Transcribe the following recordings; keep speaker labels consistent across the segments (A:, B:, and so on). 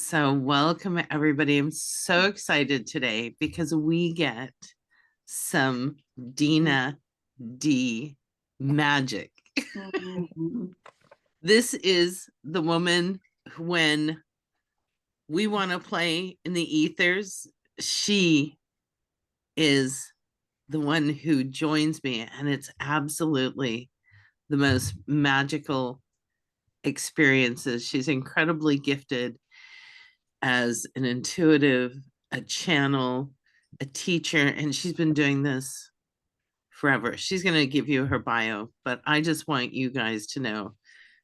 A: So, welcome everybody. I'm so excited today because we get some Dina D magic. This is the woman who, when we want to play in the ethers, she is the one who joins me, and it's absolutely the most magical experiences. She's incredibly gifted as an intuitive, a channel, a teacher, and she's been doing this forever. She's going to give you her bio, but I just want you guys to know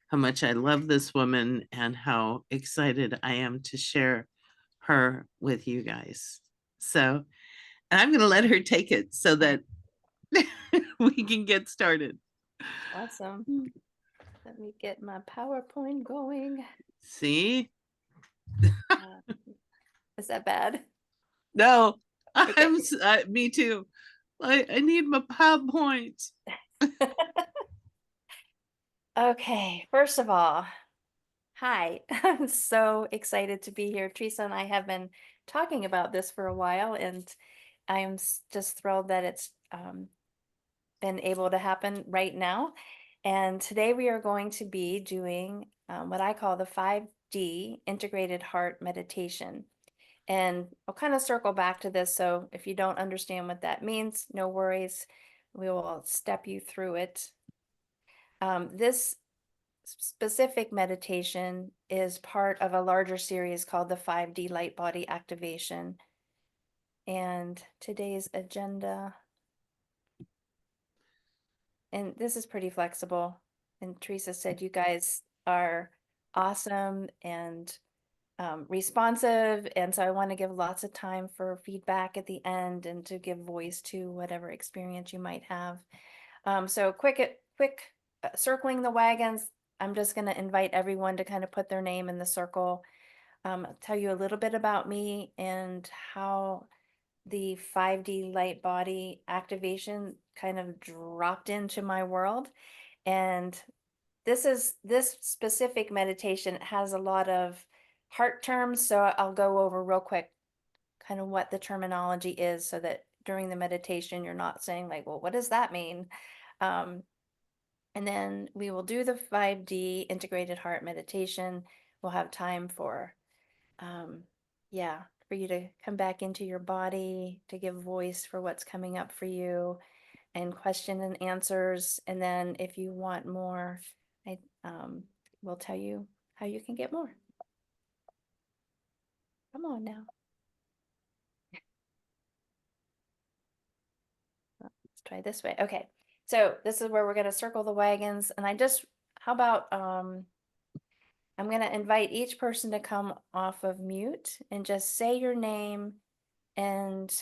A: how much I love this woman and how excited I am to share her with you guys. So, and I'm going to let her take it so that we can get started.
B: Awesome. Let me get my PowerPoint going.
A: See?
B: Is that bad?
A: No,
B: Okay.
A: me too. I need my PowerPoint.
B: Okay, first of all, hi. I'm so excited to be here. Teresa and I have been talking about this for a while, and I'm just thrilled that it's been able to happen right now. And today we are going to be doing what I call the 5D integrated heart meditation. And I'll kind of circle back to this. So if you don't understand what that means, no worries. We will step you through it. This specific meditation is part of a larger series called the 5D Light Body Activation. And today's agenda, and this is pretty flexible. And Teresa said, you guys are awesome and responsive. And so I want to give lots of time for feedback at the end and to give voice to whatever experience you might have. So quick circling the wagons. I'm just going to invite everyone to kind of put their name in the circle. Tell you a little bit about me and how the 5D light body activation kind of dropped into my world. And this specific meditation has a lot of heart terms. So I'll go over real quick kind of what the terminology is so that during the meditation, you're not saying like, well, what does that mean? And then we will do the 5D integrated heart meditation. We'll have time for, for you to come back into your body, to give voice for what's coming up for you, and question and answers. And then if you want more, I will tell you how you can get more. Come on now. Let's try this way. Okay. So this is where we're going to circle the wagons. And how about, I'm going to invite each person to come off of mute and just say your name and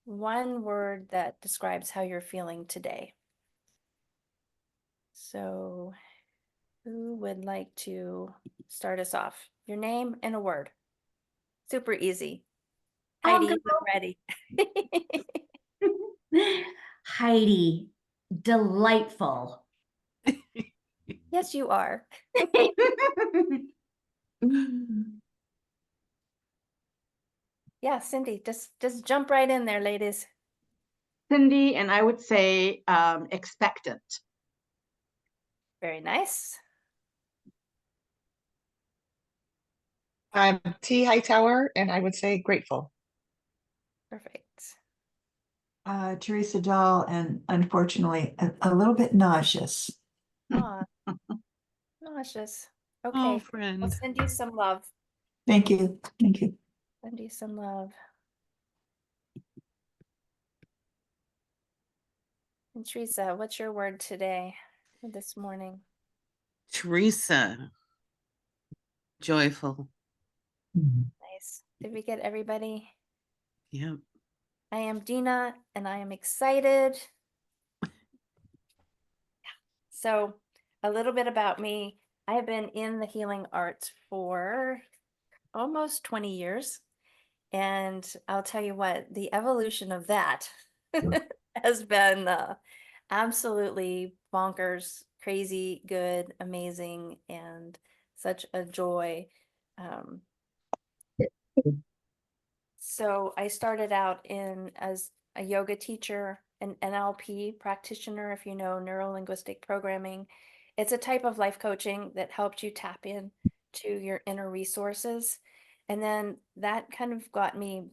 B: one word that describes how you're feeling today. So who would like to start us off? Your name and a word. Super easy. Heidi, you ready?
C: Heidi, delightful.
B: Yes, you are. Yeah, Cindy, just jump right in there, ladies.
D: Cindy, and I would say expectant.
B: Very nice.
E: I'm T. Hightower, and I would say grateful.
B: Perfect.
F: Teresa Dahl, and unfortunately, a little bit nauseous.
B: Aw, nauseous. Okay,
A: Oh, friend.
B: I'll send you some love.
F: Thank you. Thank you.
B: Send you some love. And Teresa, what's your word today, this morning?
A: Teresa, joyful.
B: Nice. Did we get everybody?
A: Yep.
B: I am Dina, and I am excited. So a little bit about me. I have been in the healing arts for almost 20 years. And I'll tell you what, the evolution of that has been absolutely bonkers, crazy, good, amazing, and such a joy. So I started out in as a yoga teacher, an NLP practitioner, if you know neuro linguistic programming. It's a type of life coaching that helped you tap in to your inner resources. And then that kind of got me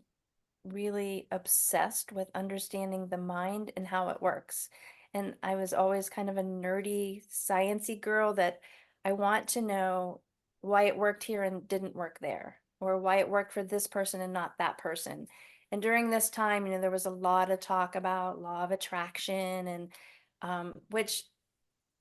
B: really obsessed with understanding the mind and how it works. And I was always kind of a nerdy, sciencey girl that I want to know why it worked here and didn't work there, or why it worked for this person and not that person. And during this time, there was a lot of talk about law of attraction and which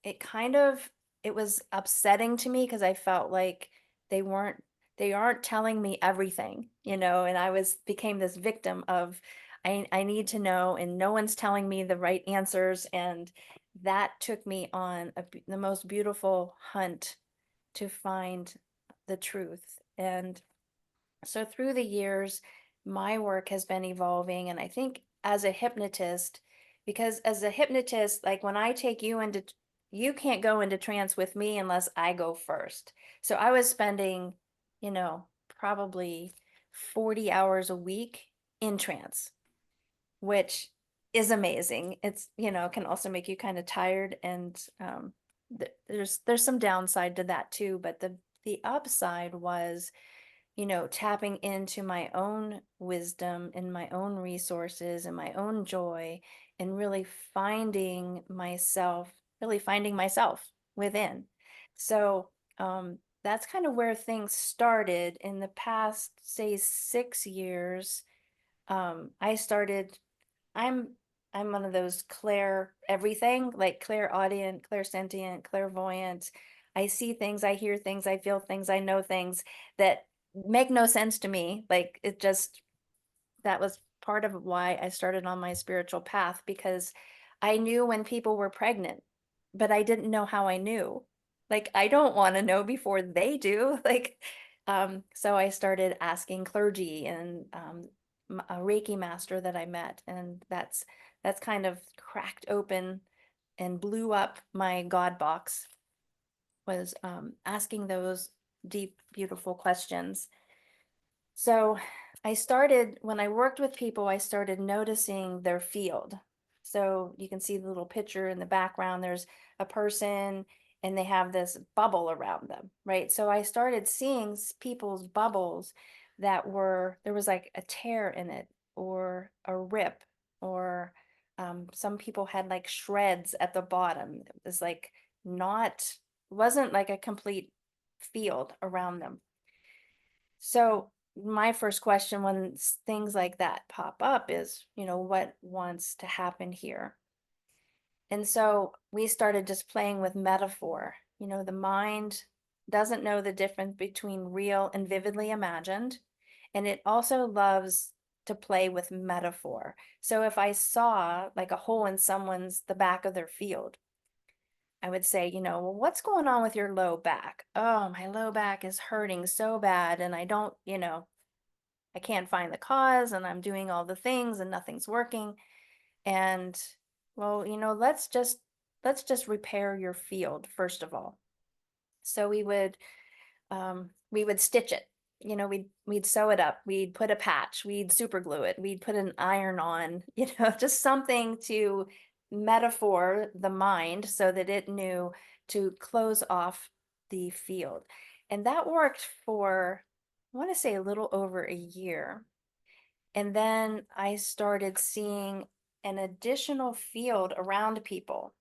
B: it kind of it was upsetting to me because I felt like they weren't they aren't telling me everything, and I was became this victim of I need to know and no one's telling me the right answers, and that took me on the most beautiful hunt to find the truth. And so through the years, my work has been evolving. And I think as a hypnotist, because as a hypnotist, like when I take you into, you can't go into trance with me unless I go first. So I was spending, probably 40 hours a week in trance, which is amazing. It's, can also make you kind of tired. And there's some downside to that too. But the upside was tapping into my own wisdom and my own resources and my own joy and really finding myself within. So that's kind of where things started in the past, say, 6 years. I started, I'm I'm one of those clair everything, like clairaudient, clairsentient, clairvoyant. I see things, I hear things, I feel things, I know things that make no sense to me. Like that was part of why I started on my spiritual path, because I knew when people were pregnant, but I didn't know how I knew. Like, I don't want to know before they do. Like, so I started asking clergy and a Reiki master that I met, and that's kind of cracked open and blew up my God box, was asking those deep, beautiful questions. So when I worked with people, I started noticing their field. So you can see the little picture in the background. There's a person and they have this bubble around them, right? So I started seeing people's bubbles there was like a tear in it or a rip, or some people had like shreds at the bottom. It was like wasn't like a complete field around them. So my first question when things like that pop up is, what wants to happen here? And so we started just playing with metaphor. The mind doesn't know the difference between real and vividly imagined. And it also loves to play with metaphor. So if I saw like a hole in the back of their field, I would say, well, what's going on with your low back? Oh, my low back is hurting so bad. And I don't, I can't find the cause, and I'm doing all the things and nothing's working. And well, let's just repair your field first of all. So we would stitch it. We'd sew it up, we'd put a patch, we'd super glue it, we'd put an iron on, just something to metaphor the mind so that it knew to close off the field. And that worked for, I want to say, a little over a year. And then I started seeing an additional field around people.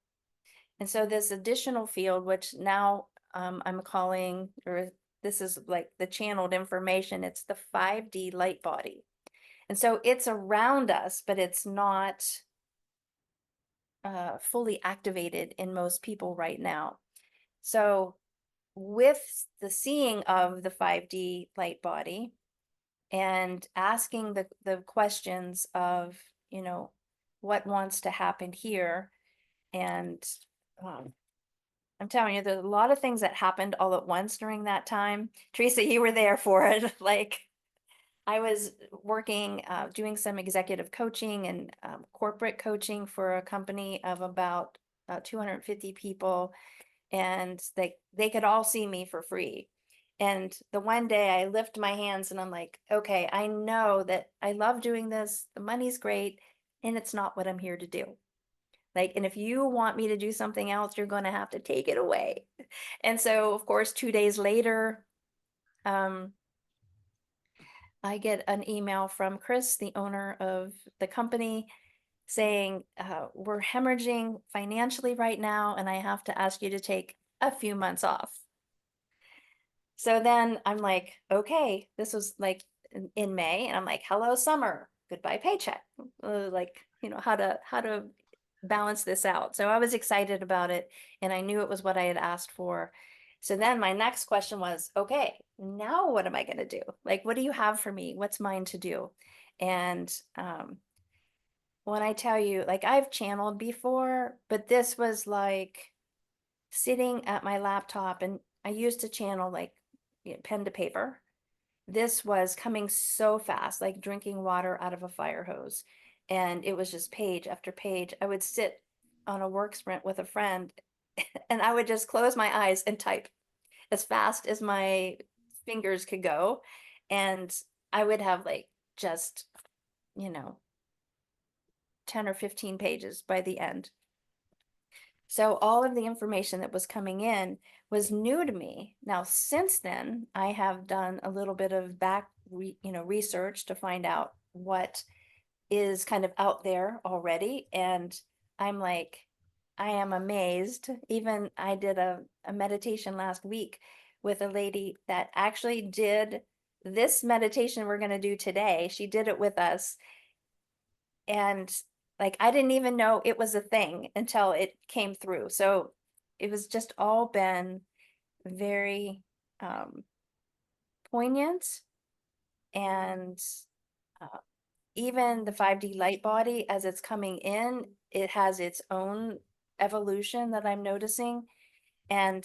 B: And so this additional field, which now I'm calling, or this is like the channeled information, it's the 5D light body. And so it's around us, but it's not fully activated in most people right now. So with the seeing of the 5D light body and asking the questions of, what wants to happen here, and I'm telling you, there's a lot of things that happened all at once during that time. Teresa, you were there for it. Like, I was working, doing some executive coaching and corporate coaching for a company of about 250 people, and they could all see me for free. And the one day I lift my hands and I'm like, okay, I know that I love doing this. The money's great, and it's not what I'm here to do. Like, and if you want me to do something else, you're going to have to take it away. And so, of course, 2 days later, I get an email from Chris, the owner of the company, saying, we're hemorrhaging financially right now, and I have to ask you to take a few months off. So then I'm like, okay, this was like in May, and I'm like, hello, summer, goodbye, paycheck. Like, how to balance this out. So I was excited about it, and I knew it was what I had asked for. So then my next question was, okay, now what am I going to do? Like, what do you have for me? What's mine to do? And when I tell you, like, I've channeled before, but this was like sitting at my laptop, and I used to channel like pen to paper. This was coming so fast, like drinking water out of a fire hose. And it was just page after page. I would sit on a work sprint with a friend and I would just close my eyes and type as fast as my fingers could go. And I would have like just, you know, 10 or 15 pages by the end. So all of the information that was coming in was new to me. Now, since then, I have done a little bit of research to find out what is kind of out there already. And I'm like, I am amazed. Even I did a meditation last week with a lady that actually did this meditation we're going to do today. She did it with us. And like, I didn't even know it was a thing until it came through. So it was just all been very poignant. And even the 5D light body, as it's coming in, it has its own evolution that I'm noticing. And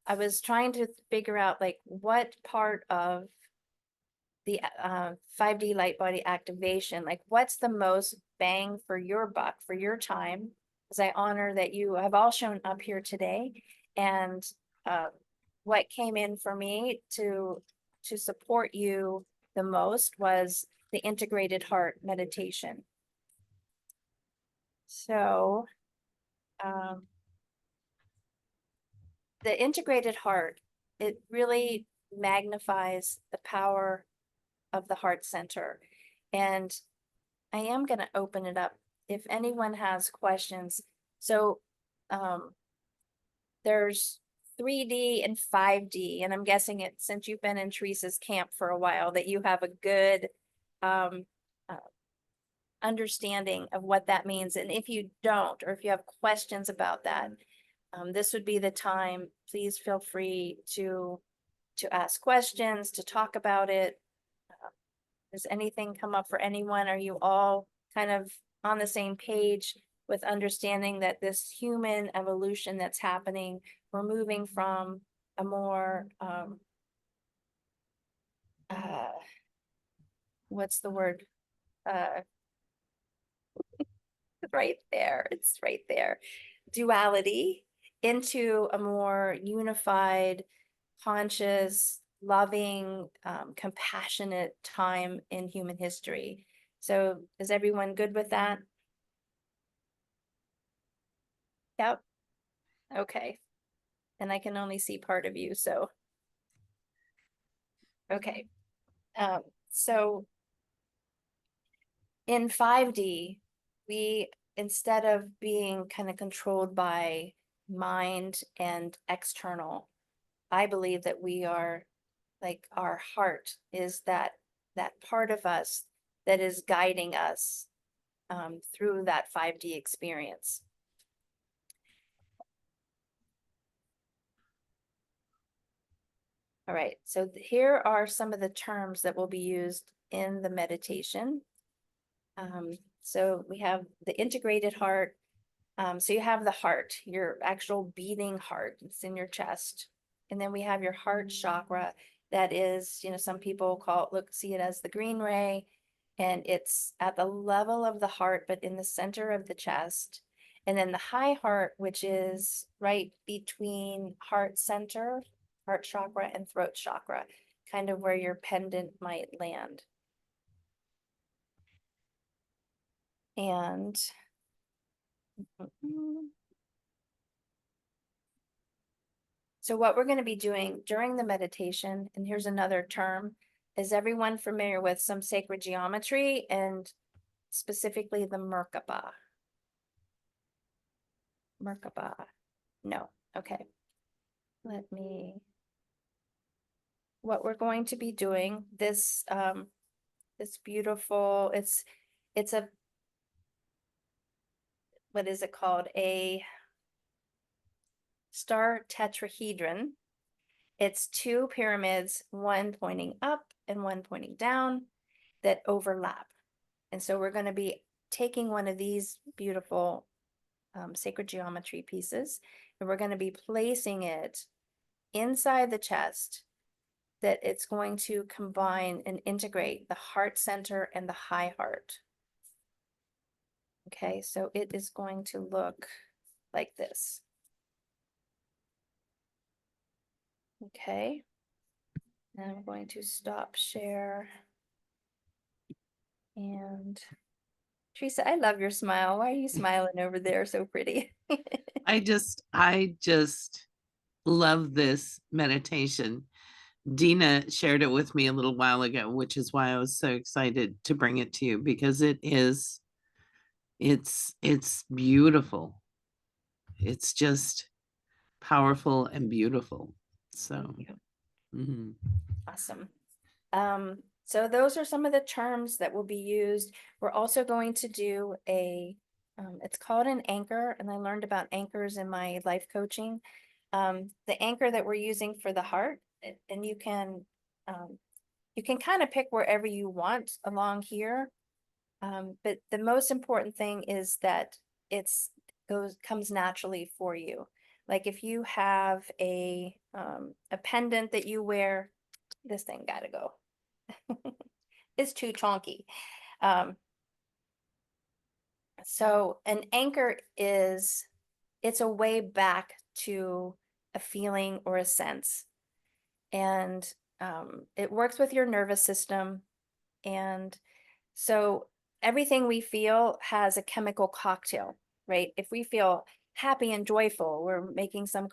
B: I was trying to figure out like what part of the 5D light body activation, like what's the most bang for your buck, for your time, because I honor that you have all shown up here today. And what came in for me to support you the most was the integrated heart meditation. So the integrated heart, it really magnifies the power of the heart center. And I am going to open it up if anyone has questions. So there's 3D and 5D, and I'm guessing it, since you've been in Teresa's camp for a while, that you have a good understanding of what that means. And if you don't, or if you have questions about that, this would be the time. Please feel free to ask questions, to talk about it. Does anything come up for anyone? Are you all kind of on the same page with understanding that this human evolution that's happening, we're moving from a more, what's the word? Right there, it's right there. Duality into a more unified, conscious, loving, compassionate time in human history. So is everyone good with that? Yep. Okay. And I can only see part of you, so. Okay. So in 5D, we, instead of being kind of controlled by mind and external, I believe that we are, like, our heart is that part of us that is guiding us through that 5D experience. All right, so here are some of the terms that will be used in the meditation. So we have the integrated heart. So you have the heart, your actual beating heart, it's in your chest. And then we have your heart chakra that is, some people see it as the green ray, and it's at the level of the heart, but in the center of the chest. And then the high heart, which is right between heart center heart chakra and throat chakra, kind of where your pendant might land. And so what we're going to be doing during the meditation, and here's another term, is everyone familiar with some sacred geometry and specifically the Merkaba? Merkaba. No. Okay. What we're going to be doing, this beautiful, it's a, what is it called? A star tetrahedron. It's two pyramids, one pointing up and one pointing down, that overlap. And so we're going to be taking one of these beautiful sacred geometry pieces, and we're going to be placing it inside the chest, that it's going to combine and integrate the heart center and the high heart. Okay, so it is going to look like this. Okay, and I'm going to stop share. And Teresa, I love your smile. Why are you smiling over there? So pretty.
A: I just love this meditation. Dina shared it with me a little while ago, which is why I was so excited to bring it to you, because it's beautiful. It's just powerful and beautiful. So,
B: Thank you.
A: mhm.
B: Awesome. So those are some of the terms that will be used. We're also going to do it's called an anchor, and I learned about anchors in my life coaching. The anchor that we're using for the heart, and you can kind of pick wherever you want along here. But the most important thing is that comes naturally for you. Like if you have a pendant that you wear, this thing gotta go. It's too chunky. So an anchor it's a way back to a feeling or a sense. And it works with your nervous system. And so everything we feel has a chemical cocktail, right? If we feel happy and joyful, we're making some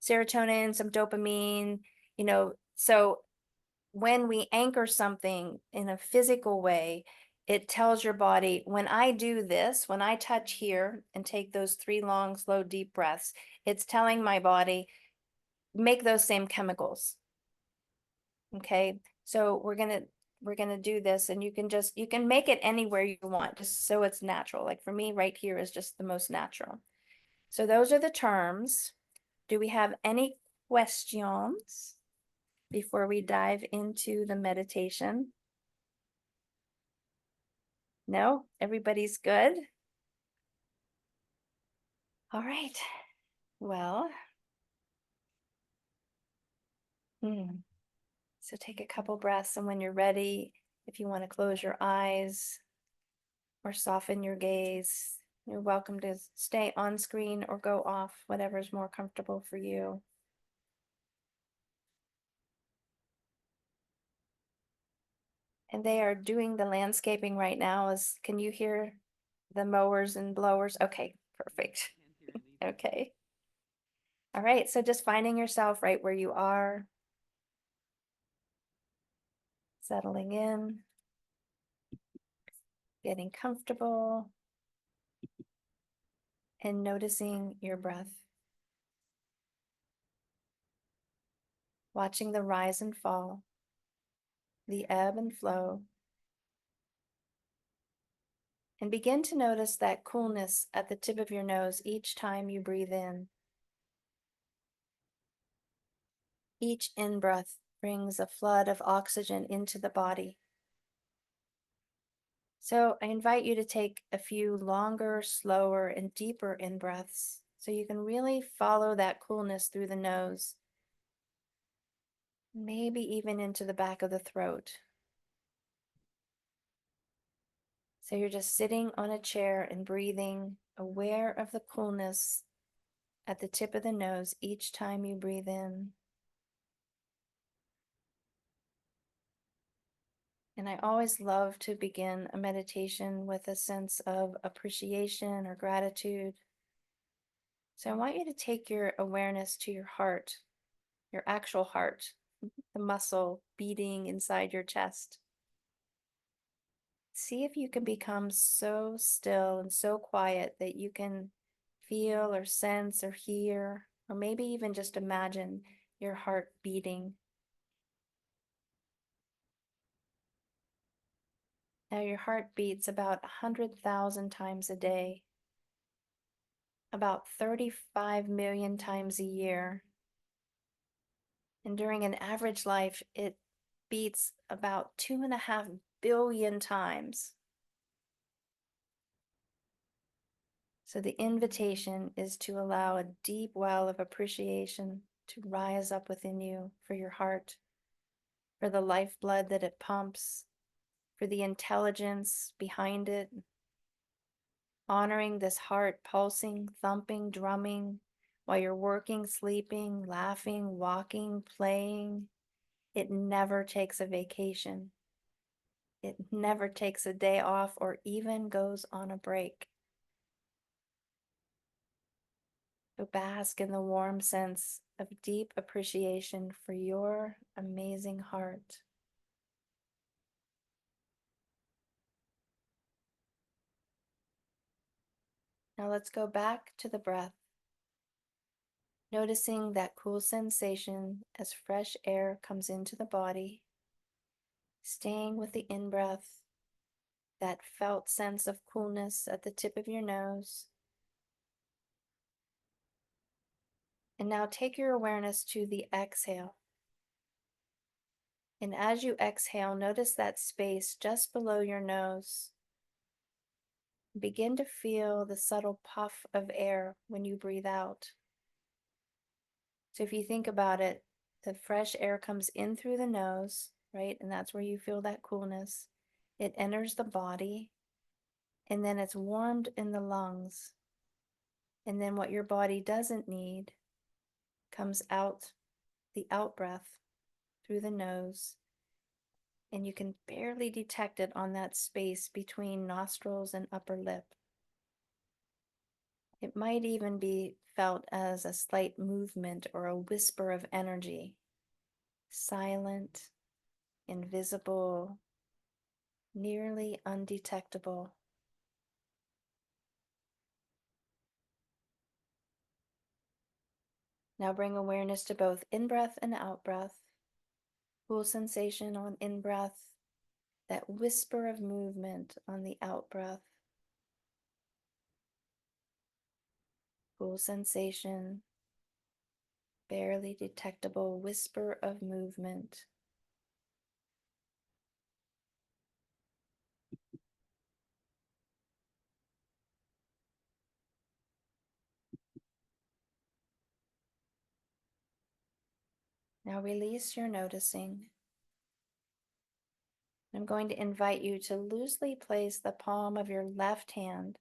B: serotonin, some dopamine, so when we anchor something in a physical way, it tells your body, when I do this, when I touch here and take those 3 long, slow, deep breaths, it's telling my body, make those same chemicals. Okay, so we're gonna do this, and you can make it anywhere you want, just so it's natural. Like for me, right here is just the most natural. So those are the terms. Do we have any questions before we dive into the meditation? No, everybody's good. All right. Well, so take a couple breaths, and when you're ready, if you want to close your eyes or soften your gaze, you're welcome to stay on screen or go off, whatever's more comfortable for you. And they are doing the landscaping right now. Can you hear the mowers and blowers? Okay, perfect. Okay. All right, so just finding yourself right where you are, settling in, getting comfortable, and noticing your breath. Watching the rise and fall, the ebb and flow. And begin to notice that coolness at the tip of your nose each time you breathe in. Each in-breath brings a flood of oxygen into the body. So I invite you to take a few longer, slower, and deeper in-breaths so you can really follow that coolness through the nose, maybe even into the back of the throat. So you're just sitting on a chair and breathing, aware of the coolness at the tip of the nose each time you breathe in. And I always love to begin a meditation with a sense of appreciation or gratitude. So I want you to take your awareness to your heart, your actual heart, the muscle beating inside your chest. See if you can become so still and so quiet that you can feel or sense or hear, or maybe even just imagine your heart beating. Now your heart beats about 100,000 times a day, about 35 million times a year. And during an average life, it beats about 2.5 billion times. So the invitation is to allow a deep well of appreciation to rise up within you for your heart, for the lifeblood that it pumps, for the intelligence behind it, honoring this heart pulsing, thumping, drumming while you're working, sleeping, laughing, walking, playing. It never takes a vacation. It never takes a day off or even goes on a break. So bask in the warm sense of deep appreciation for your amazing heart. Now let's go back to the breath, noticing that cool sensation as fresh air comes into the body, staying with the in-breath, that felt sense of coolness at the tip of your nose. And now take your awareness to the exhale. And as you exhale, notice that space just below your nose. Begin to feel the subtle puff of air when you breathe out. So if you think about it, the fresh air comes in through the nose, right? And that's where you feel that coolness. It enters the body, and then it's warmed in the lungs. And then what your body doesn't need comes out, the out breath through the nose. And you can barely detect it on that space between nostrils and upper lip. It might even be felt as a slight movement or a whisper of energy, silent, invisible, nearly undetectable. Now bring awareness to both in-breath and out-breath. Cool sensation on in-breath, that whisper of movement on the out-breath. Cool sensation, barely detectable whisper of movement. Now release your noticing. I'm going to invite you to loosely place the palm of your left hand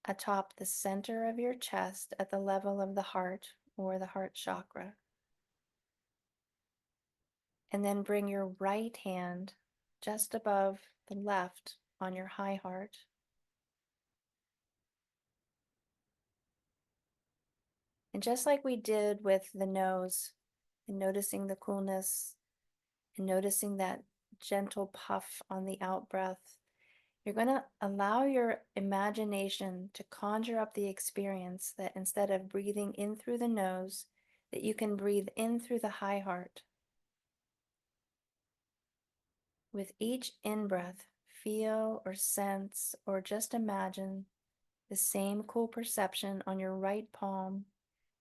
B: atop the center of your chest at the level of the heart or the heart chakra. And then bring your right hand just above the left on your high heart. And just like we did with the nose, and noticing the coolness, and noticing that gentle puff on the out breath, you're going to allow your imagination to conjure up the experience that instead of breathing in through the nose, that you can breathe in through the high heart. With each in-breath, feel or sense or just imagine the same cool perception on your right palm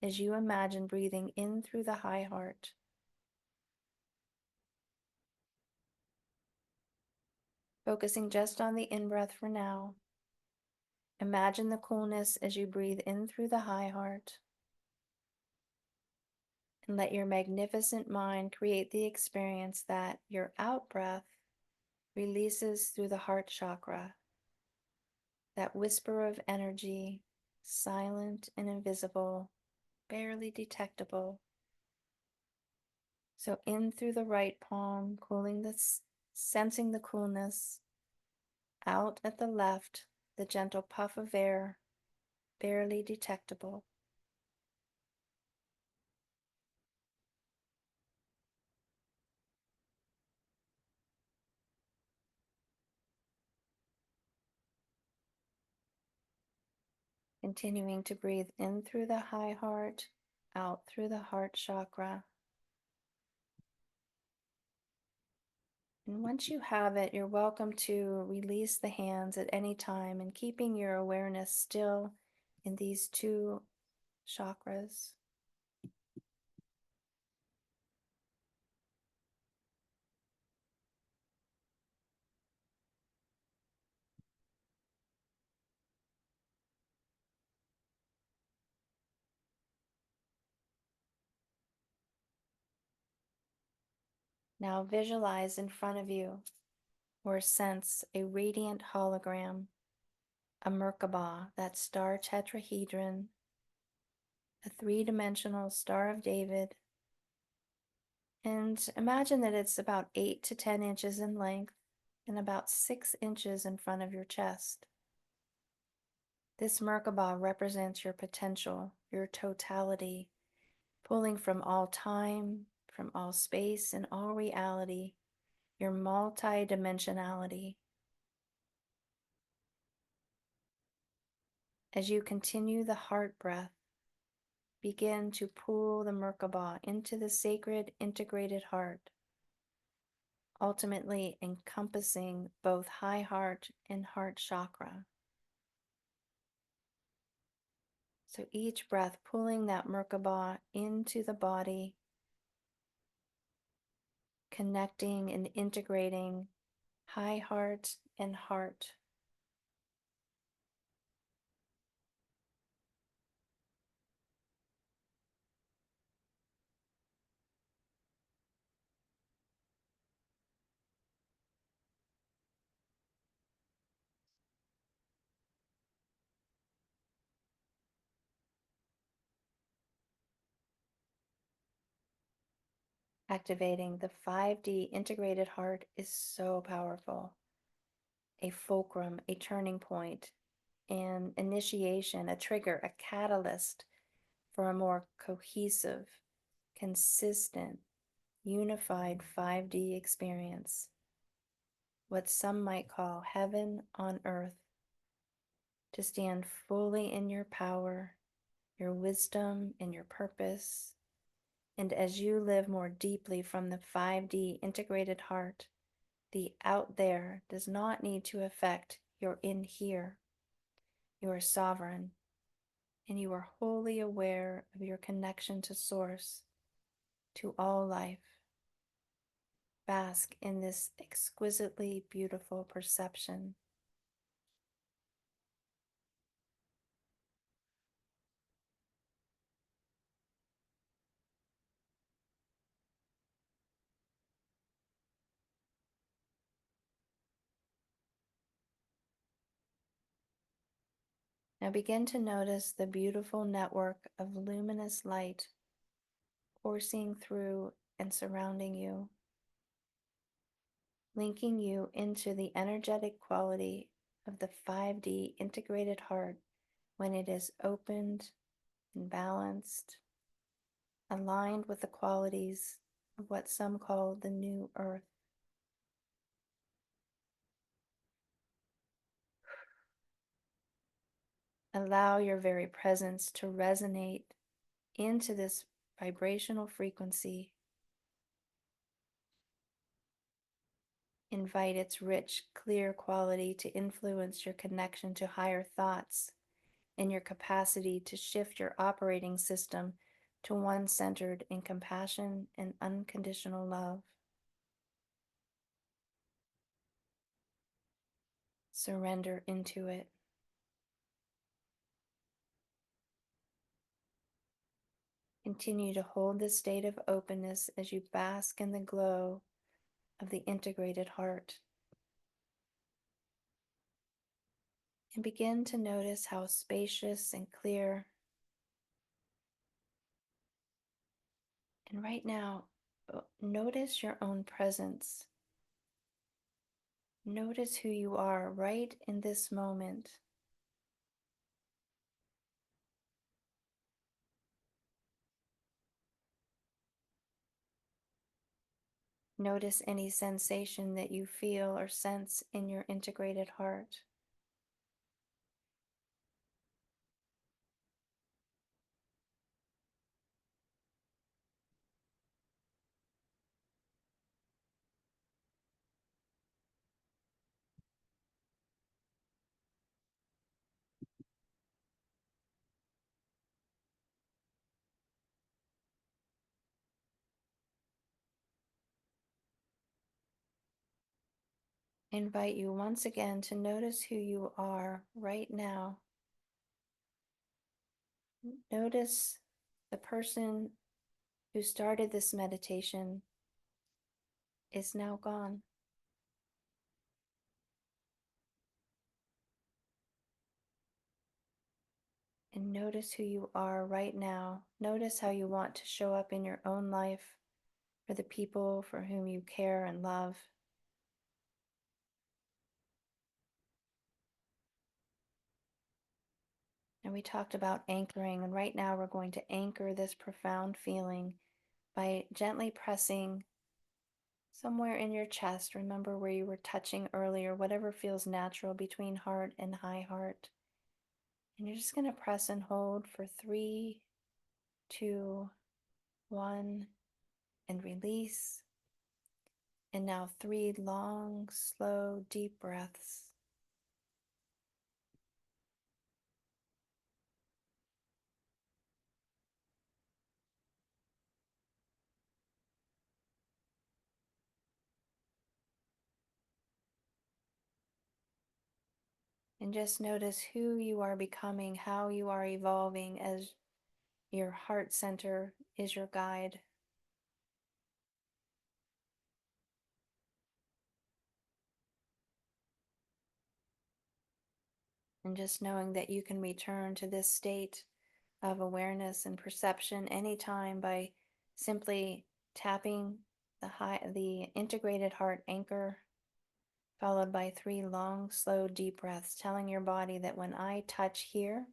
B: as you imagine breathing in through the high heart. Focusing just on the in-breath for now. Imagine the coolness as you breathe in through the high heart. And let your magnificent mind create the experience that your out-breath releases through the heart chakra. That whisper of energy, silent and invisible, barely detectable. So in through the right palm, cooling this, sensing the coolness. Out at the left, the gentle puff of air, barely detectable. Continuing to breathe in through the high heart, out through the heart chakra. And once you have it, you're welcome to release the hands at any time and keeping your awareness still in these two chakras. Now visualize in front of you or sense a radiant hologram, a Merkabah, that star tetrahedron, a three-dimensional Star of David, and imagine that it's about 8 to 10 inches in length and about 6 inches in front of your chest. This Merkabah represents your potential, your totality, pulling from all time, from all space and all reality, your multi-dimensionality. As you continue the heart breath, begin to pull the Merkabah into the sacred integrated heart, ultimately encompassing both high heart and heart chakra. So each breath pulling that Merkabah into the body, connecting and integrating high heart and heart. Activating the 5D integrated heart is so powerful. A fulcrum, a turning point, an initiation, a trigger, a catalyst for a more cohesive, consistent, unified 5D experience. What some might call heaven on earth. To stand fully in your power, your wisdom, and your purpose. And as you live more deeply from the 5D integrated heart, the out there does not need to affect your in here. You are sovereign, and you are wholly aware of your connection to Source, to all life. Bask in this exquisitely beautiful perception. Now begin to notice the beautiful network of luminous light coursing through and surrounding you, linking you into the energetic quality of the 5D integrated heart when it is opened and balanced, aligned with the qualities of what some call the new earth. Allow your very presence to resonate into this vibrational frequency. Invite its rich, clear quality to influence your connection to higher thoughts and your capacity to shift your operating system to one centered in compassion and unconditional love. Surrender into it. Continue to hold this state of openness as you bask in the glow of the integrated heart. And begin to notice how spacious and clear And right now, notice your own presence. Notice who you are right in this moment. Notice any sensation that you feel or sense in your integrated heart. I invite you once again to notice who you are right now. Notice the person who started this meditation is now gone. And notice who you are right now. Notice how you want to show up in your own life for the people for whom you care and love. And we talked about anchoring, and right now we're going to anchor this profound feeling by gently pressing somewhere in your chest. Remember where you were touching earlier, whatever feels natural between heart and high heart. And you're just going to press and hold for 3, 2, 1, and release. And now 3 long, slow, deep breaths. And just notice who you are becoming, how you are evolving as your heart center is your guide. And just knowing that you can return to this state of awareness and perception anytime by simply tapping the integrated heart anchor, followed by 3 long, slow, deep breaths, telling your body that when I touch here,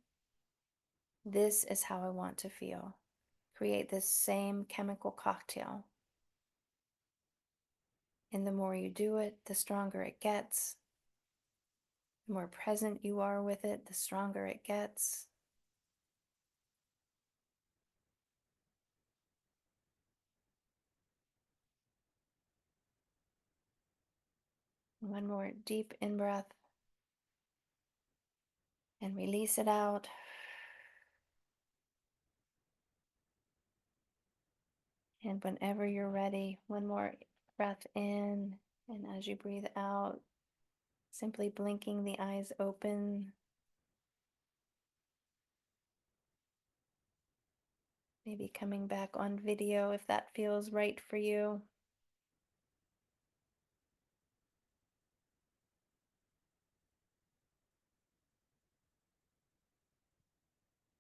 B: this is how I want to feel. Create this same chemical cocktail. And the more you do it, the stronger it gets. The more present you are with it, the stronger it gets. One more deep in breath. And release it out. And whenever you're ready, one more breath in. And as you breathe out, simply blinking the eyes open. Maybe coming back on video if that feels right for you.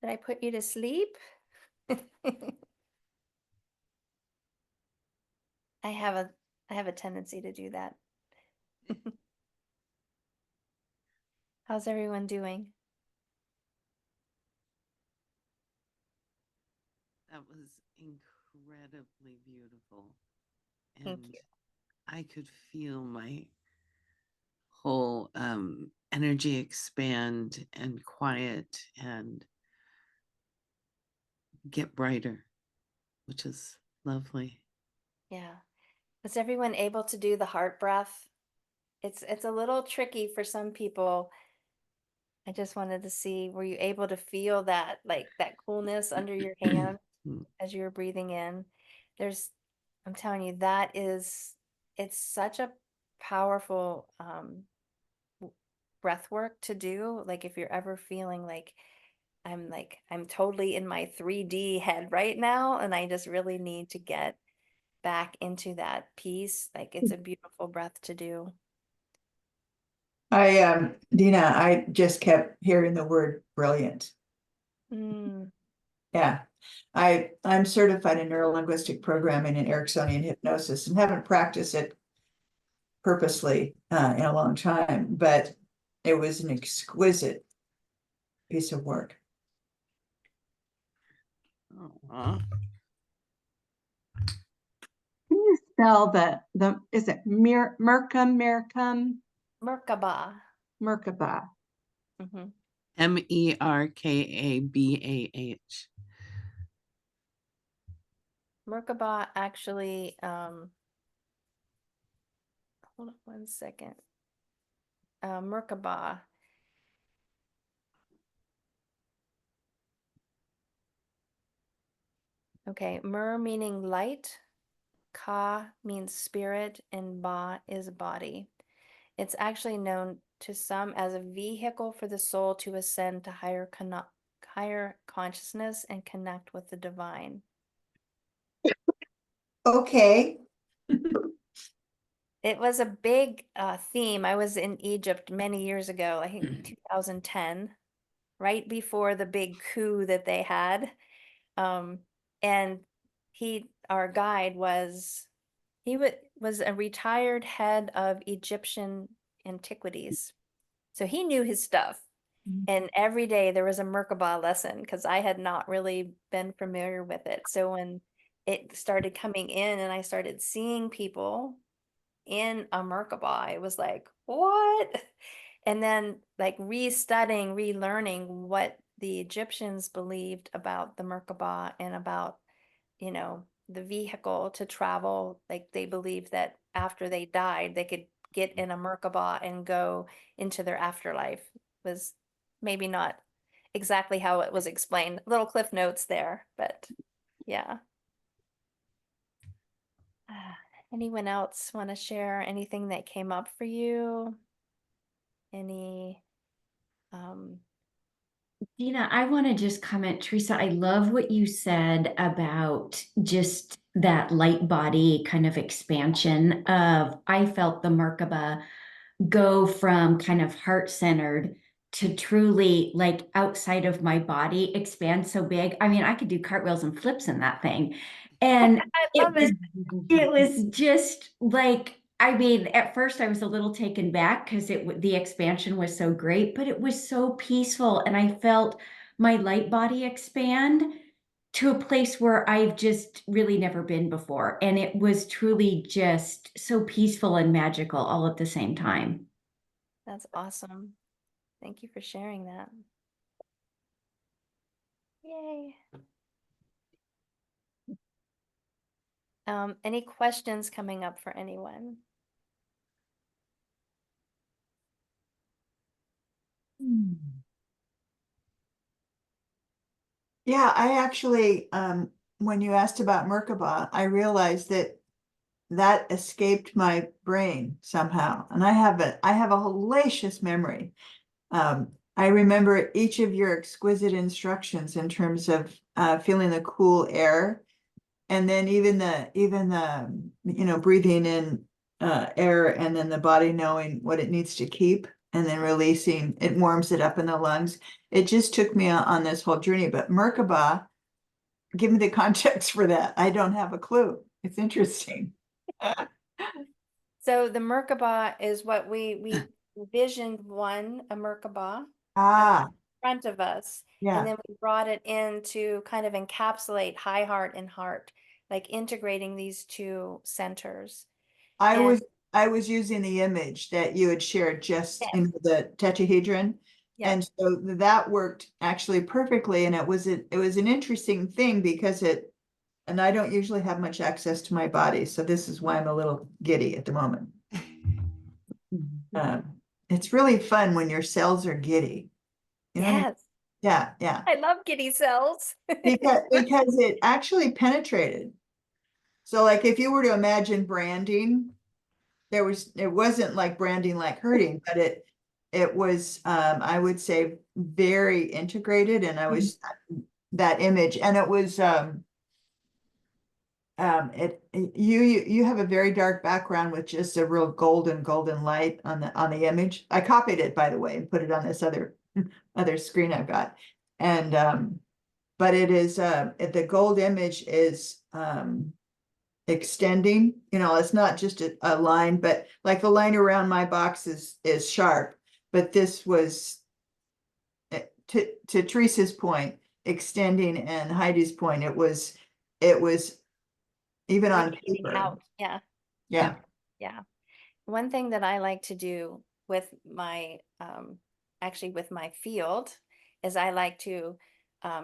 B: Did I put you to sleep? I have a tendency to do that. How's everyone doing?
A: That was incredibly beautiful.
B: Thank
A: And
B: you.
A: I could feel my whole energy expand and quiet and get brighter, which is lovely.
B: Yeah. Was everyone able to do the heart breath? It's a little tricky for some people. I just wanted to see, were you able to feel that, like that coolness under your hand as you were breathing in? I'm telling you, it's such a powerful breath work to do. Like if you're ever feeling like I'm totally in my 3D head right now, and I just really need to get back into that piece. Like it's a beautiful breath to do.
F: Dina, I just kept hearing the word brilliant.
B: Mm,
F: Yeah, I'm certified in neurolinguistic programming and Ericksonian hypnosis and haven't practiced it purposely in a long time, but it was an exquisite piece of work.
A: Aw.
D: Can you spell is it Merkabah?
B: Merkaba.
D: Merkabah.
B: Mhm.
A: Merkabah.
B: Merkaba actually, hold on one second. Merkaba. Okay, Mer meaning light, Ka means spirit, and Ba is body. It's actually known to some as a vehicle for the soul to ascend to higher consciousness and connect with the divine.
F: Okay.
B: It was a big theme. I was in Egypt many years ago, I think 2010, right before the big coup that they had. And our guide was a retired head of Egyptian antiquities. So he knew his stuff. And every day there was a Merkabah lesson because I had not really been familiar with it. So when it started coming in and I started seeing people in a Merkabah, it was like, what? And then like restudying, relearning what the Egyptians believed about the Merkabah and about, the vehicle to travel. Like they believed that after they died, they could get in a Merkabah and go into their afterlife. Was maybe not exactly how it was explained. Little cliff notes there, but yeah. Anyone else want to share anything that came up for you? Any
C: Dina, I want to just comment, Teresa, I love what you said about just that light body kind of expansion of, I felt the Merkaba go from kind of heart-centered to truly like outside of my body expand so big. I mean, I could do cartwheels and flips in that thing. And
B: I love it.
C: it was just like, I mean, at first I was a little taken back because the expansion was so great, but it was so peaceful. And I felt my light body expand to a place where I've just really never been before. And it was truly just so peaceful and magical all at the same time.
B: That's awesome. Thank you for sharing that. Yay. Any questions coming up for anyone?
F: Yeah, I actually, when you asked about Merkabah, I realized that escaped my brain somehow. And I have a hellacious memory. I remember each of your exquisite instructions in terms of feeling the cool air, and then even the breathing in air, and then the body knowing what it needs to keep, and then releasing. It warms it up in the lungs. It just took me on this whole journey. But Merkabah, give me the context for that. I don't have a clue. It's interesting.
B: So the Merkabah is what we visioned a Merkabah
F: Ah,
B: in front of us.
F: yeah.
B: And then we brought it in to kind of encapsulate high heart and heart, like integrating these two centers.
F: I
B: And
F: was using the image that you had shared just
B: Yes.
F: in the tetrahedron.
B: yeah,
F: And so that worked actually perfectly. And it was an interesting thing because and I don't usually have much access to my body. So this is why I'm a little giddy at the moment. It's really fun when your cells are giddy. You know what I mean?
B: yes,
F: Yeah.
B: I love giddy cells.
F: Because it actually penetrated. So like if you were to imagine branding, it wasn't like branding like hurting, but it was I would say very integrated, and I was that image, and it was you have a very dark background with just a real golden light on the image. I copied it, by the way, and put it on this other screen I've got. And but it is, the gold image is, extending, it's not just a line, but like the line around my box is sharp, but this was, to Teresa's point, extending, and Heidi's point, it was even on
B: Radiating
F: paper.
B: out. Yeah.
F: Yeah.
B: Yeah. One thing that I like to do with my, actually with my field is I like to,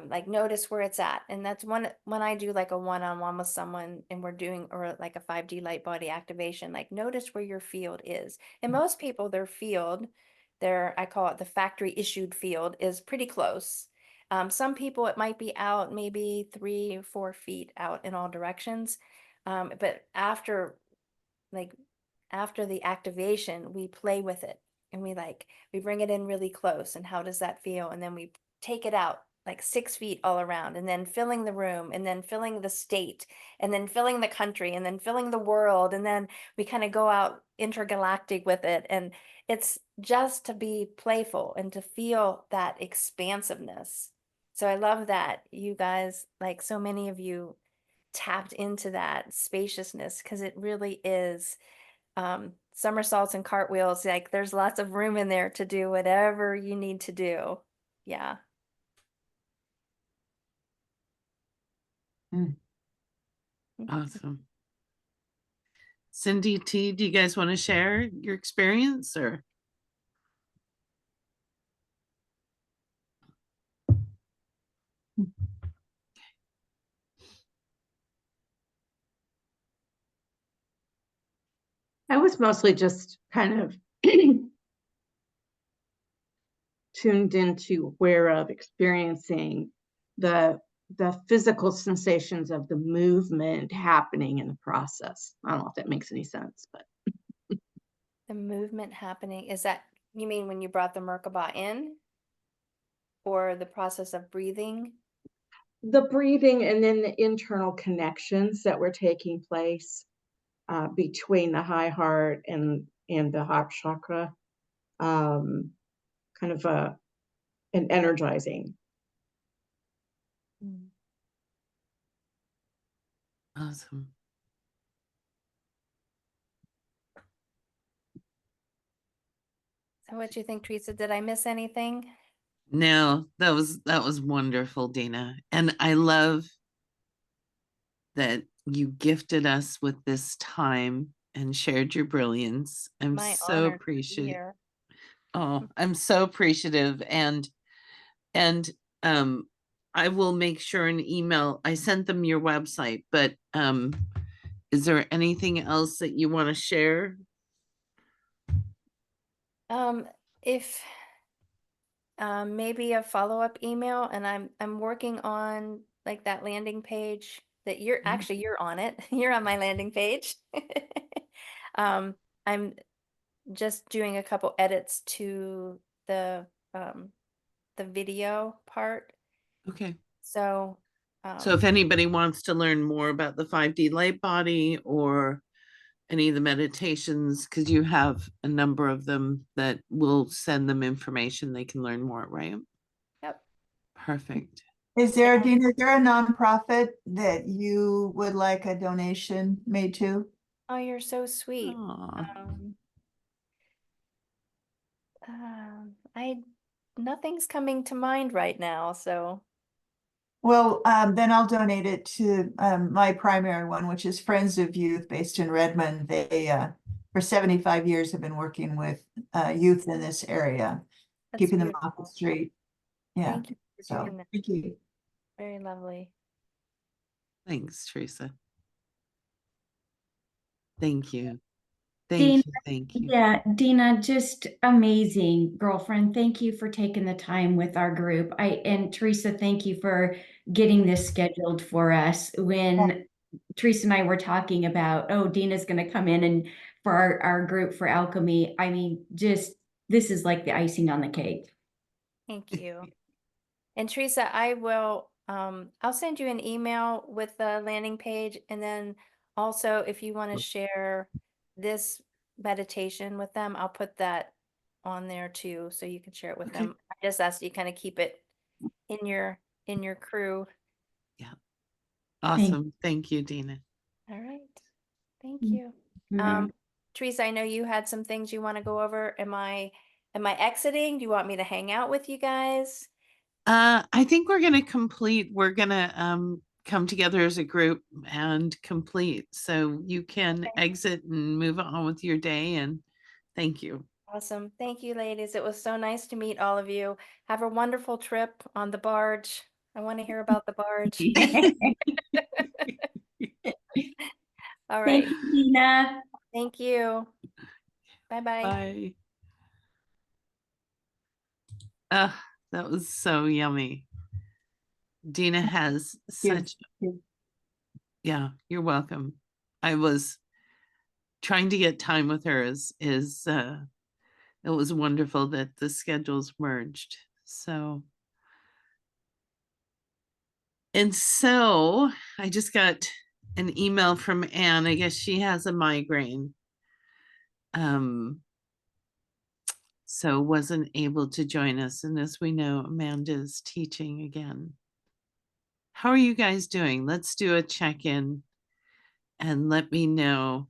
B: like notice where it's at. And that's when I do like a one-on-one with someone and we're doing, or like a 5D light body activation, like notice where your field is. And most people, their field, I call it the factory issued field, is pretty close. Some people, it might be out maybe 3 or 4 feet out in all directions. But like after the activation, we play with it and we bring it in really close. And how does that feel? And then we take it out like 6 feet all around, and then filling the room, and then filling the state, and then filling the country, and then filling the world. And then we kind of go out intergalactic with it. And it's just to be playful and to feel that expansiveness. So I love that you guys, like so many of you, tapped into that spaciousness, because it really is, somersaults and cartwheels, like there's lots of room in there to do whatever you need to do. Yeah.
A: Awesome. Cindy T, do you guys want to share your experience, or?
D: I was mostly just kind of tuned into, aware of, experiencing the physical sensations of the movement happening in the process. I don't know if that makes any sense, but
B: The movement happening, is that, you mean when you brought the Merkaba in, or the process of breathing?
D: the breathing and then the internal connections that were taking place between the high heart and the heart chakra, kind of an energizing.
A: Awesome.
B: So what do you think, Teresa? Did I miss anything?
A: No, that was wonderful, Dana. And I love that you gifted us with this time and shared your brilliance. I'm
B: My
A: so
B: honor to be
A: appreciative.
B: here.
A: Oh, I'm so appreciative. And I will make sure an email. I sent them your website, but is there anything else that you want to share?
B: If maybe a follow-up email, and I'm working on like that landing page that you're actually, you're on it. You're on my landing page. I'm just doing a couple edits to the video part.
A: Okay.
B: So
A: So if anybody wants to learn more about the 5D light body or any of the meditations, because you have a number of them, that will send them information, they can learn more, right?
B: yep.
A: Perfect.
F: Dina, is there a nonprofit that you would like a donation made to?
B: Oh, you're so sweet.
A: Aw.
B: Nothing's coming to mind right now, so
F: Well, then I'll donate it to my primary one, which is Friends of Youth based in Redmond. They for 75 years have been working with youth in this area,
B: that's
F: keeping them
B: beautiful.
F: off the street. Yeah.
B: Thank you for
F: So
B: doing that.
F: thank you.
B: Very lovely.
A: Thanks, Teresa. Thank you.
C: Dana,
A: Thank you.
C: yeah, Dina, just amazing girlfriend. Thank you for taking the time with our group. And Teresa, thank you for getting this scheduled for us. When Teresa and I were talking about, oh, Dina's going to come in and for our group for Alchemy, I mean, just this is like the icing on the cake.
B: Thank you. And Teresa, I'll send you an email with the landing page, and then also if you want to share this meditation with them, I'll put that on there too, so you can share it with
A: Okay.
B: them. I just asked you kind of keep it in in your crew.
A: Awesome. Thank you, Dina.
B: All right. Thank
C: Mm.
B: you.
C: Mhm.
B: Teresa, I know you had some things you want to go over. Am I exiting? Do you want me to hang out with you guys?
A: I think we're gonna come together as a group and complete. So you can
B: Okay.
A: exit and move on with your day, and thank you.
B: Awesome. Thank you, ladies. It was so nice to meet all of you. Have a wonderful trip on the barge. I want to hear about the barge. All right.
C: Thank you, Dina.
B: Thank you. Bye-bye.
A: Bye. That was so yummy. Dina has such, yeah, you're welcome. I was trying to get time with her it was wonderful that the schedules merged. So, and so I just got an email from Anne. I guess she has a migraine. So wasn't able to join us. And as we know, Amanda's teaching again. How are you guys doing? Let's do a check-in and let me know.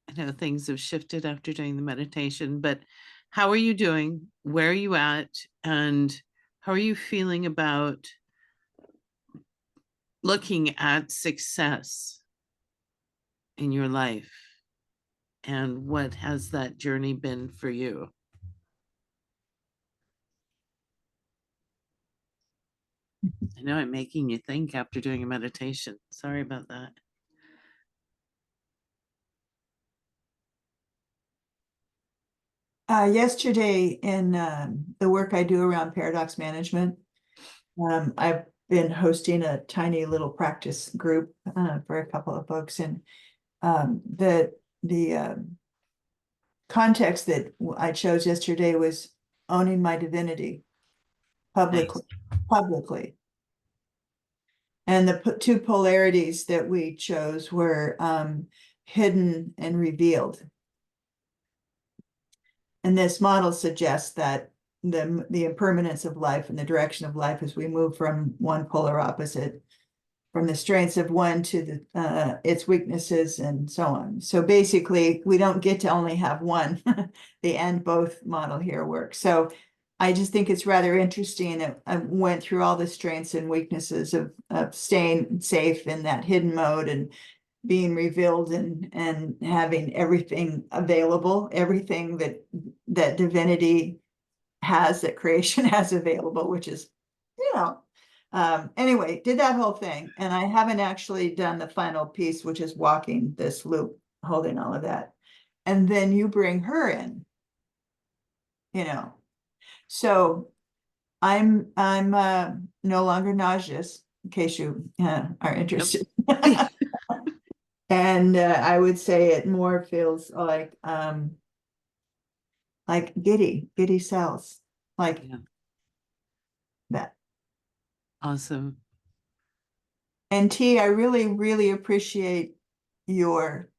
A: I know things have shifted after doing the meditation, but how are you doing? Where are you at? And how are you feeling about looking at success in your life? And what has that journey been for you? I know I'm making you think after doing a meditation. Sorry about that.
F: Yesterday in the work I do around paradox management, I've been hosting a tiny little practice group for a couple of folks, and the context that I chose yesterday was owning my divinity publicly. And the two polarities that we chose were hidden and revealed. And this model suggests that the impermanence of life and the direction of life as we move from one polar opposite, from the strengths of one to its weaknesses and so on. So basically, we don't get to only have one. The and both model here works. So I just think it's rather interesting that I went through all the strengths and weaknesses of staying safe in that hidden mode and being revealed and having everything available, everything that divinity has, that creation has available, which is, anyway, did that whole thing. And I haven't actually done the final piece, which is walking this loop, holding all of that. And then you bring her in, so I'm no longer nauseous, in case you are interested. And I would say it more feels like giddy cells, like
A: Yeah.
F: that.
A: Awesome.
F: And T, I really, really appreciate your,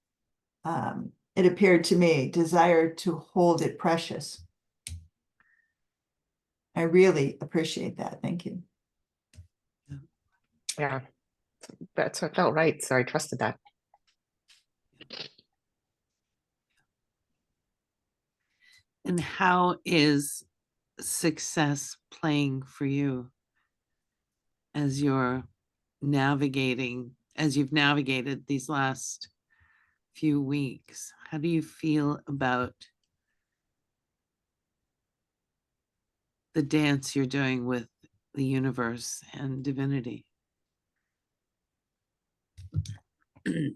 F: it appeared to me, desire to hold it precious. I really appreciate that. Thank you.
E: Yeah, that's what felt right. So I trusted that.
A: And how is success playing for you as you've navigated these last few weeks? How do you feel about the dance you're doing with the universe and divinity?
F: Is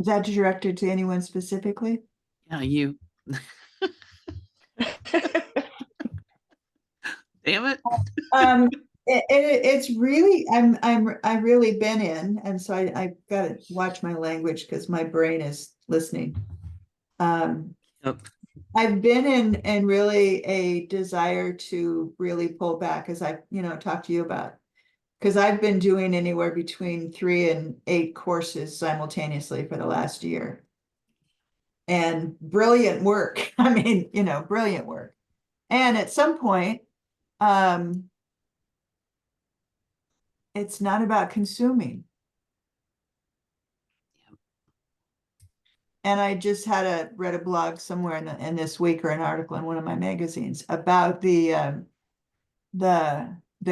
F: that directed to anyone specifically?
A: Yeah, you. Damn it.
F: It's really, I've really been in, and so I gotta watch my language because my brain is listening.
A: Yep.
F: I've been in really a desire to really pull back, as I talked to you about, because I've been doing anywhere between 3 and 8 courses simultaneously for the last year. and brilliant work. I mean, you know, brilliant work. And at some point, it's not about consuming. And I just read a blog somewhere in this week, or an article in one of my magazines, about the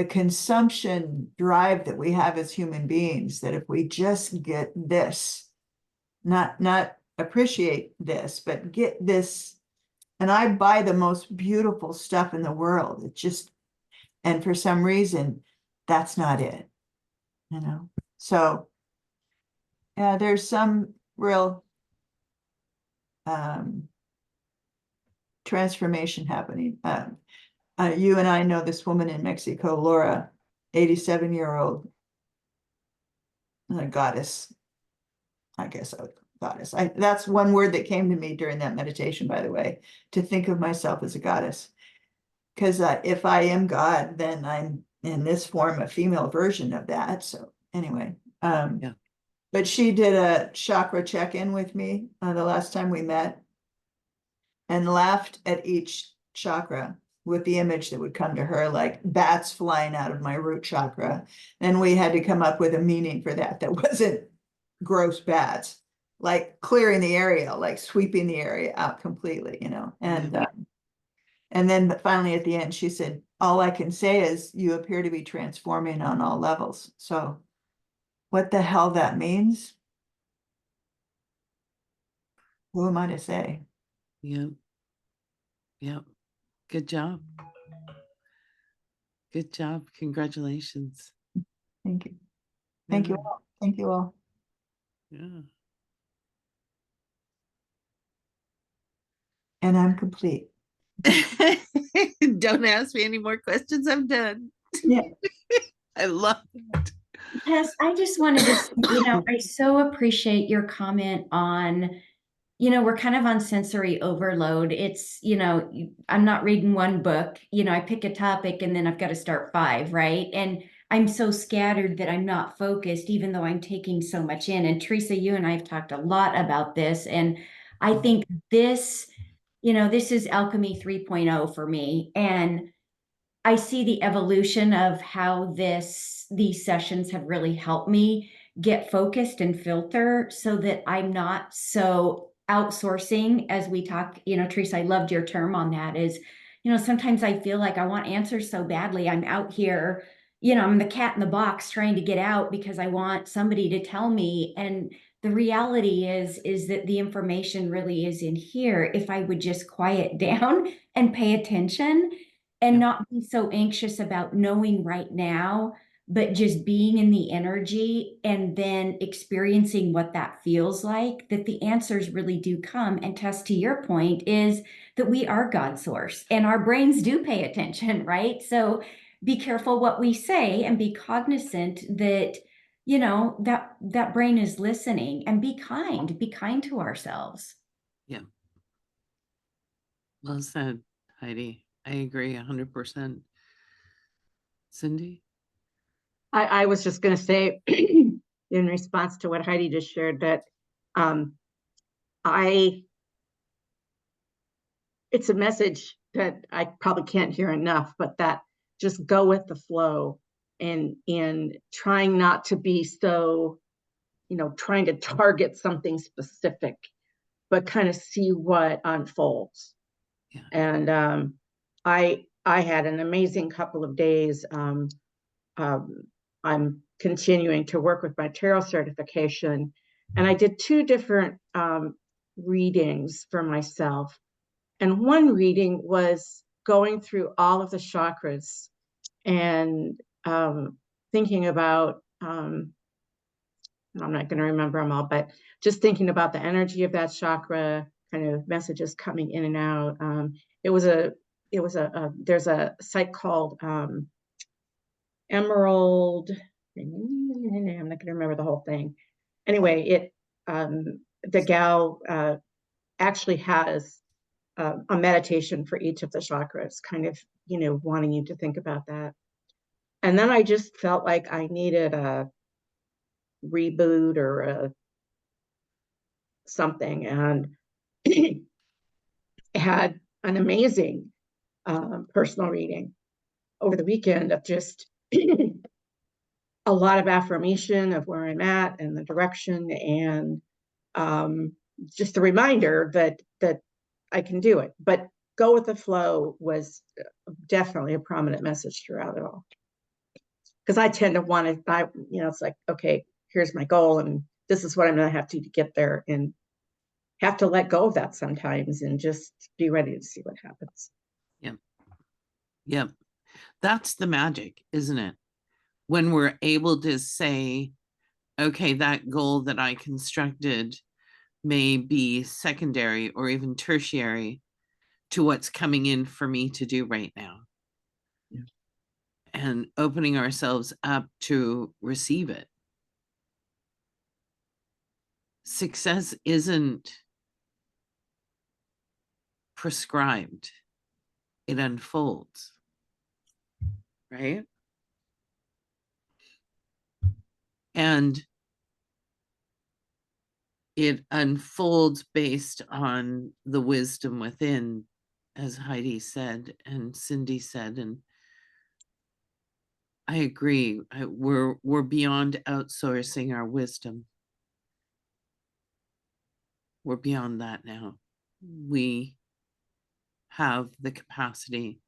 F: consumption drive that we have as human beings, that if we just get this, not appreciate this, but get this. And I buy the most beautiful stuff in the world. It just, and for some reason, that's not it, you know? So yeah, there's some real transformation happening. You and I know this woman in Mexico, Laura, 87-year-old goddess. I guess goddess. That's one word that came to me during that meditation, by the way, to think of myself as a goddess. Because if I am God, then I'm in this form a female version of that. So anyway,
A: Yeah.
F: But she did a chakra check-in with me the last time we met, and laughed at each chakra with the image that would come to her, like bats flying out of my root chakra. And we had to come up with a meaning for that wasn't gross bats, like clearing the area, like sweeping the area out completely, you know. And then finally at the end, she said, all I can say is you appear to be transforming on all levels. So what the hell that means, who am I to say?
A: Yep. Yep. Good job. Good job. Congratulations.
F: Thank you. Thank you all. Thank you all.
A: Yeah.
F: And I'm complete.
A: Don't ask me any more questions. I'm done.
F: Yeah.
A: I love it.
C: Yes, I just wanted to, I so appreciate your comment on, we're kind of on sensory overload. It's, I'm not reading one book, I pick a topic and then I've got to start 5, right? And I'm so scattered that I'm not focused, even though I'm taking so much in. And Teresa, you and I have talked a lot about this. And I think this, this is Alchemy 3.0 for me. And I see the evolution of how these sessions have really helped me get focused and filter so that I'm not so outsourcing as we talk. Teresa, I loved your term on that is, sometimes I feel like I want answers so badly. I'm out here, I'm the cat in the box trying to get out because I want somebody to tell me. And the reality is that the information really is in here. If I would just quiet down and pay attention, and not be so anxious about knowing right now, but just being in the energy and then experiencing what that feels like, that the answers really do come. And Tess, to your point, is that we are God source and our brains do pay attention, right? So be careful what we say and be cognizant that, that brain is listening, and be kind to ourselves.
A: Yeah. Well said, Heidi. I agree 100%. Cindy?
D: I was just going to say, in response to what Heidi just shared, that it's a message that I probably can't hear enough, but that just go with the flow, and trying not to be so, trying to target something specific, but kind of see what unfolds.
A: Yeah.
D: And I had an amazing couple of days. I'm continuing to work with my tarot certification, and I did 2 different readings for myself. And one reading was going through all of the chakras and thinking about, I'm not going to remember them all, but just thinking about the energy of that chakra, kind of messages coming in and out. There's a site called Emerald. I'm not going to remember the whole thing. Anyway, the gal actually has a meditation for each of the chakras, kind of, wanting you to think about that. And then I just felt like I needed a reboot or something. And had an amazing personal reading over the weekend of just a lot of affirmation of where I'm at and the direction, and just a reminder that I can do it. But go with the flow was definitely a prominent message throughout it all. Because I tend to want to, it's like, okay, here's my goal, and this is what I'm going to have to get there, and have to let go of that sometimes and just be ready to see what happens.
A: Yep. That's the magic, isn't it? When we're able to say, okay, that goal that I constructed may be secondary or even tertiary to what's coming in for me to do right now.
D: Yeah.
A: And opening ourselves up to receive it. Success isn't prescribed, it unfolds, right? And it unfolds based on the wisdom within, as Heidi said and Cindy said, and I agree. We're beyond outsourcing our wisdom. We're beyond that now. We have the capacity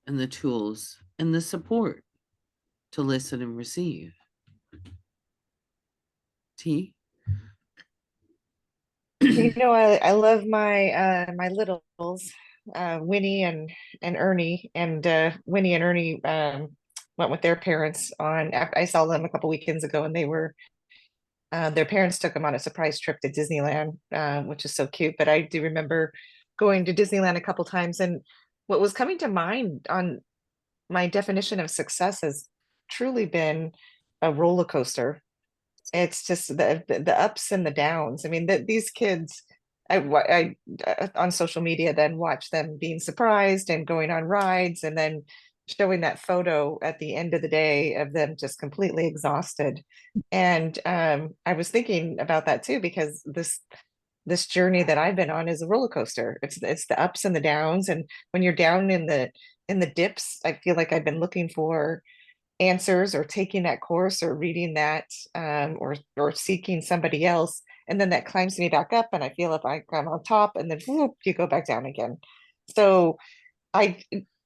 A: and the tools and the support to listen and receive. T?
E: You know, I love my littles, Winnie and Ernie, and Winnie and Ernie went with their parents on. I saw them a couple weekends ago, and they were their parents took them on a surprise trip to Disneyland, which is so cute. But I do remember going to Disneyland a couple times, and what was coming to mind on my definition of success has truly been a roller coaster. It's just the ups and the downs. I mean, these kids, I on social media then watch them being surprised and going on rides, and then showing that photo at the end of the day of them just completely exhausted. And I was thinking about that too, because this journey that I've been on is a roller coaster. It's the ups and the downs, and when you're down in the dips, I feel like I've been looking for answers or taking that course or reading that or seeking somebody else, and then that climbs me back up, and I feel if I'm on top, and then whoop, you go back down again. So I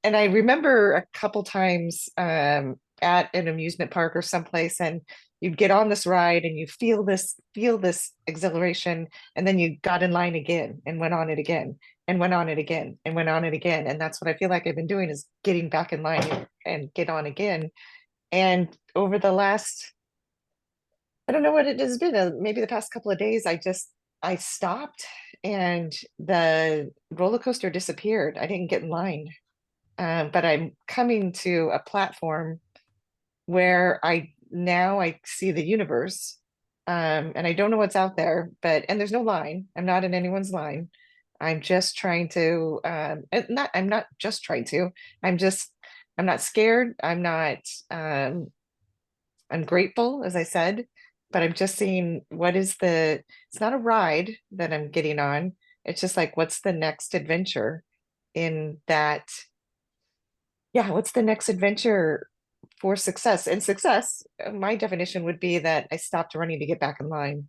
E: I remember a couple times at an amusement park or someplace, and you'd get on this ride and you feel this exhilaration, and then you got in line again and went on it again and went on it again and went on it again. And that's what I feel like I've been doing, is getting back in line and get on again. And over the last, I don't know what it has been, maybe the past couple of days, I stopped, and the roller coaster disappeared. I didn't get in line. But I'm coming to a platform where I see the universe. And I don't know what's out there, and there's no line. I'm not in anyone's line. I'm just trying to, I'm not just trying to, I'm not scared. I'm grateful, as I said, but I'm just seeing it's not a ride that I'm getting on. It's just like, what's the next adventure in that? Yeah, what's the next adventure for success? And success, my definition would be that I stopped running to get back in line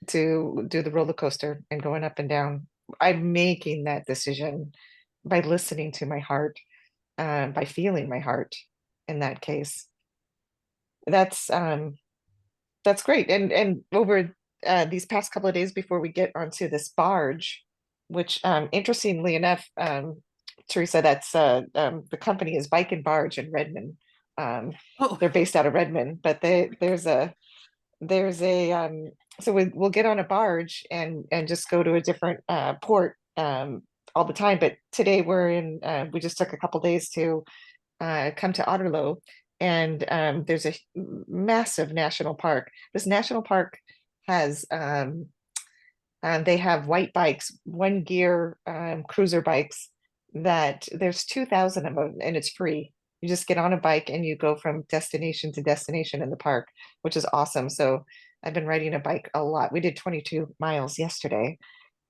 E: to do the roller coaster and going up and down. I'm making that decision by listening to my heart, by feeling my heart in that case. That's great. And over these past couple of days before we get onto this barge, which interestingly enough, Teresa, that's the company is Bike and Barge in Redmond.
A: Oh,
E: They're based out of Redmond, but there's a so we'll get on a barge and just go to a different port all the time. But today we just took a couple days to come to Otterlo, and there's a massive national park. This national park has they have white bikes, one gear cruiser bikes, that there's 2,000 of them, and it's free. You just get on a bike and you go from destination to destination in the park, which is awesome. So I've been riding a bike a lot. We did 22 miles yesterday,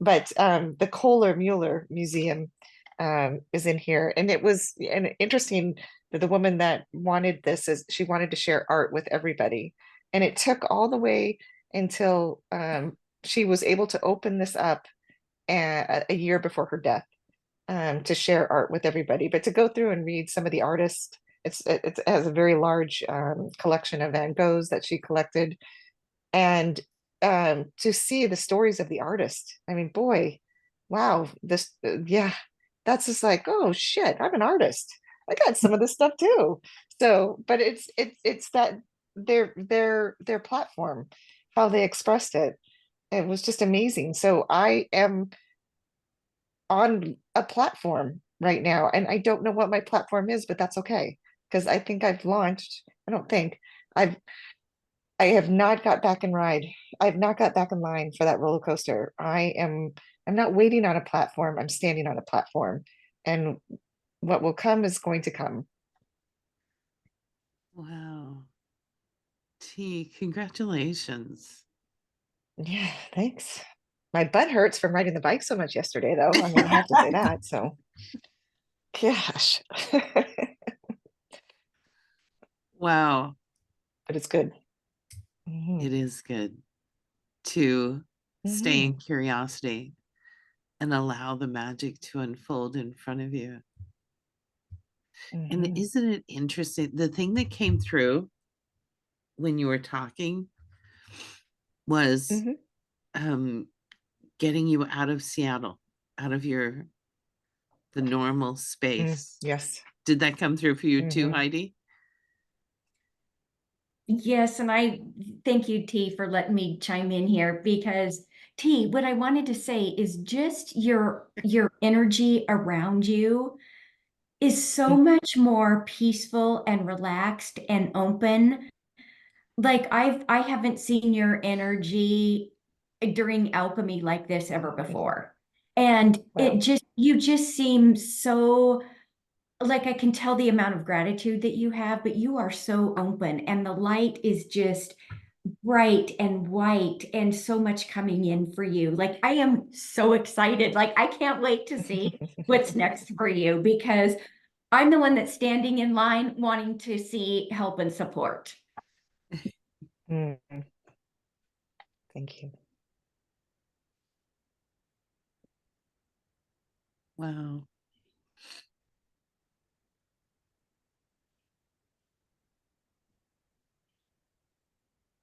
E: but the Kohler Mueller Museum is in here, and it was interesting that the woman that wanted this is she wanted to share art with everybody, and it took all the way until she was able to open this up a year before her death to share art with everybody. But to go through and read some of the artists, it has a very large collection of Van Goghs that she collected, and to see the stories of the artist. I mean, boy, wow, this yeah, that's just like, oh shit, I'm an artist. I got some of this stuff too. So, but it's that their platform, how they expressed it. It was just amazing. So I am on a platform right now, and I don't know what my platform is, but that's okay because I think I've launched. I don't think I've I have not got back in ride. I've not got back in line for that roller coaster. I'm not waiting on a platform. I'm standing on a platform. And what will come is going to come.
A: Wow. T, congratulations.
E: Yeah, thanks. My butt hurts from riding the bike so much yesterday, though. I mean, I have to say that. So, gosh.
A: Wow.
E: But it's good. Mhm,
A: It is good to stay in
E: mhm,
A: curiosity and allow the magic to unfold in front of you. And
E: mhm,
A: isn't it interesting? The thing that came through when you were talking was
E: mhm,
A: um, getting you out of Seattle, out of the normal space.
E: yes.
A: Did that come through for you too,
E: Mhm,
A: Heidi?
C: Yes, and I thank you, T, for letting me chime in here because T, what I wanted to say is just your energy around you is so
E: mhm,
C: much more peaceful and relaxed and open. Like I haven't seen your energy during alchemy like this ever before. And
E: wow.
C: you just seem so like I can tell the amount of gratitude that you have, but you are so open and the light is just bright and white and so much coming in for you. Like I am so excited. Like I can't wait to see what's next for you because I'm the one that's standing in line wanting to see help and support.
E: Mm, thank you.
A: Wow.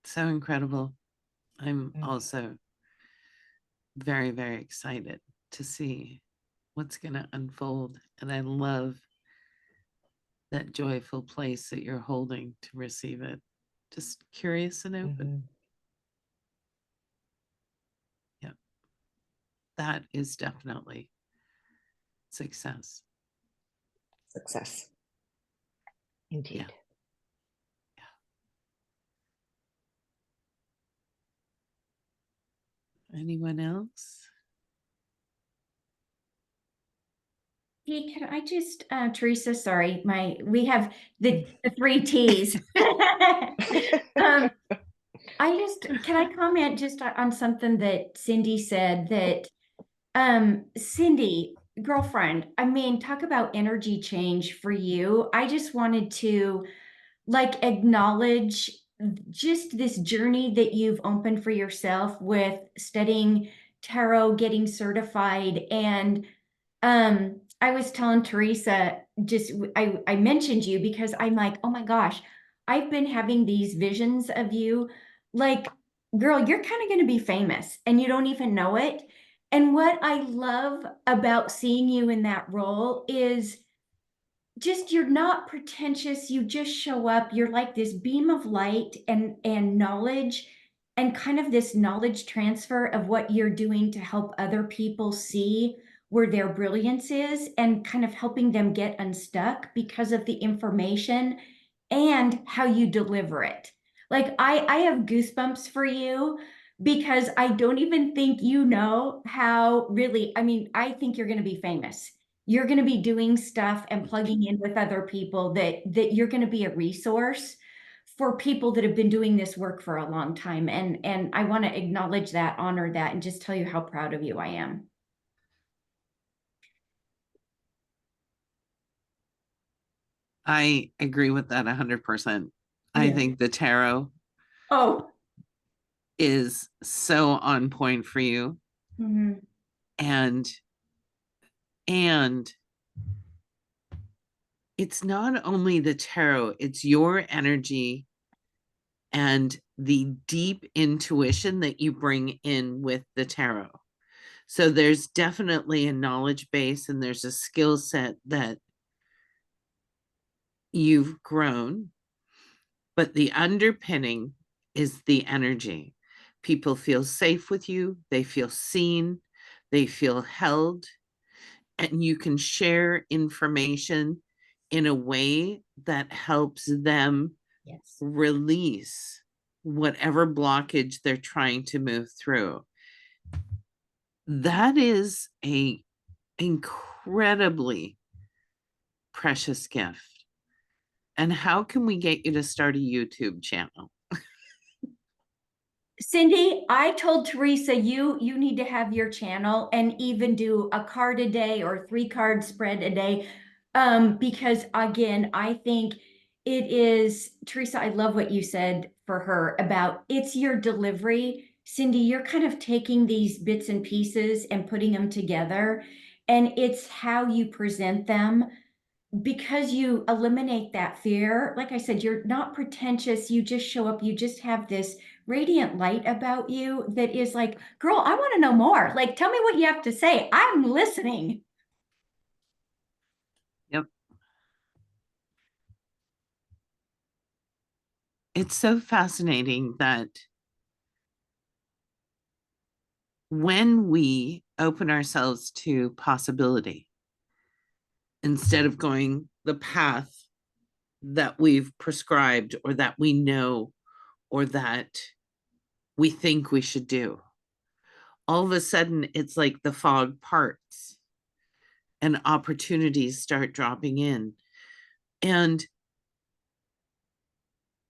A: So incredible. I'm
E: Mm,
A: also very, very excited to see what's going to unfold. And I love that joyful place that you're holding to receive it. Just curious and open.
E: mhm.
A: Yeah, that is definitely success.
E: Success.
A: Yeah.
E: Indeed.
A: Anyone else?
C: Hey, can I just, Teresa, sorry, we have the three T's. Um, can I comment just on something that Cindy said that, Cindy, girlfriend, I mean, talk about energy change for you. I just wanted to like acknowledge just this journey that you've opened for yourself with studying tarot, getting certified, and I was telling Teresa, just I mentioned you because I'm like, oh my gosh, I've been having these visions of you. Like, girl, you're kind of going to be famous and you don't even know it. And what I love about seeing you in that role is just you're not pretentious, you just show up, you're like this beam of light and knowledge and kind of this knowledge transfer of what you're doing to help other people see where their brilliance is and kind of helping them get unstuck because of the information and how you deliver it. Like I have goosebumps for you because I don't even think you know how really, I mean, I think you're going to be famous. You're going to be doing stuff and plugging in with other people that you're going to be a resource for people that have been doing this work for a long time. And I want to acknowledge that, honor that, and just tell you how proud of you I am.
A: I agree with that 100%. I
C: Yeah.
A: think the tarot
C: Oh.
A: is so on point for you.
C: Mhm.
A: And it's not only the tarot, it's your energy and the deep intuition that you bring in with the tarot. So there's definitely a knowledge base and there's a skill set that you've grown, but the underpinning is the energy. People feel safe with you, they feel seen, they feel held, and you can share information in a way that helps them
C: Yes.
A: release whatever blockage they're trying to move through. That is a incredibly precious gift. And how can we get you to start a YouTube channel?
C: Cindy, I told Teresa you need to have your channel and even do a card a day or 3-card spread a day. Because again, I think it is, Teresa, I love what you said for her about it's your delivery. Cindy, you're kind of taking these bits and pieces and putting them together, and it's how you present them. Because you eliminate that fear, like I said, you're not pretentious. You just show up, you just have this radiant light about you that is like, girl, I want to know more. Like, tell me what you have to say. I'm listening.
A: Yep. It's so fascinating that when we open ourselves to possibility, instead of going the path that we've prescribed or that we know or that we think we should do, all of a sudden it's like the fog parts and opportunities start dropping in. And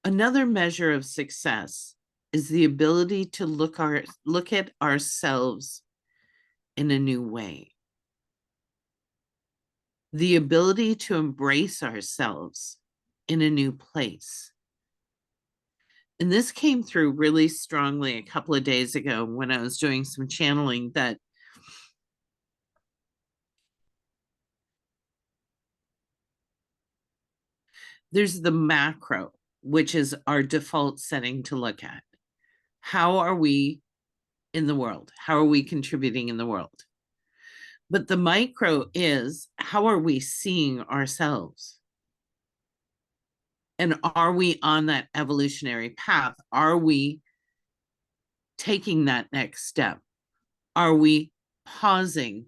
A: another measure of success is the ability to look at ourselves in a new way. The ability to embrace ourselves in a new place. And this came through really strongly a couple of days ago when I was doing some channeling, that there's the macro, which is our default setting to look at. How are we in the world? How are we contributing in the world? But the micro is, how are we seeing ourselves? And are we on that evolutionary path? Are we taking that next step? Are we pausing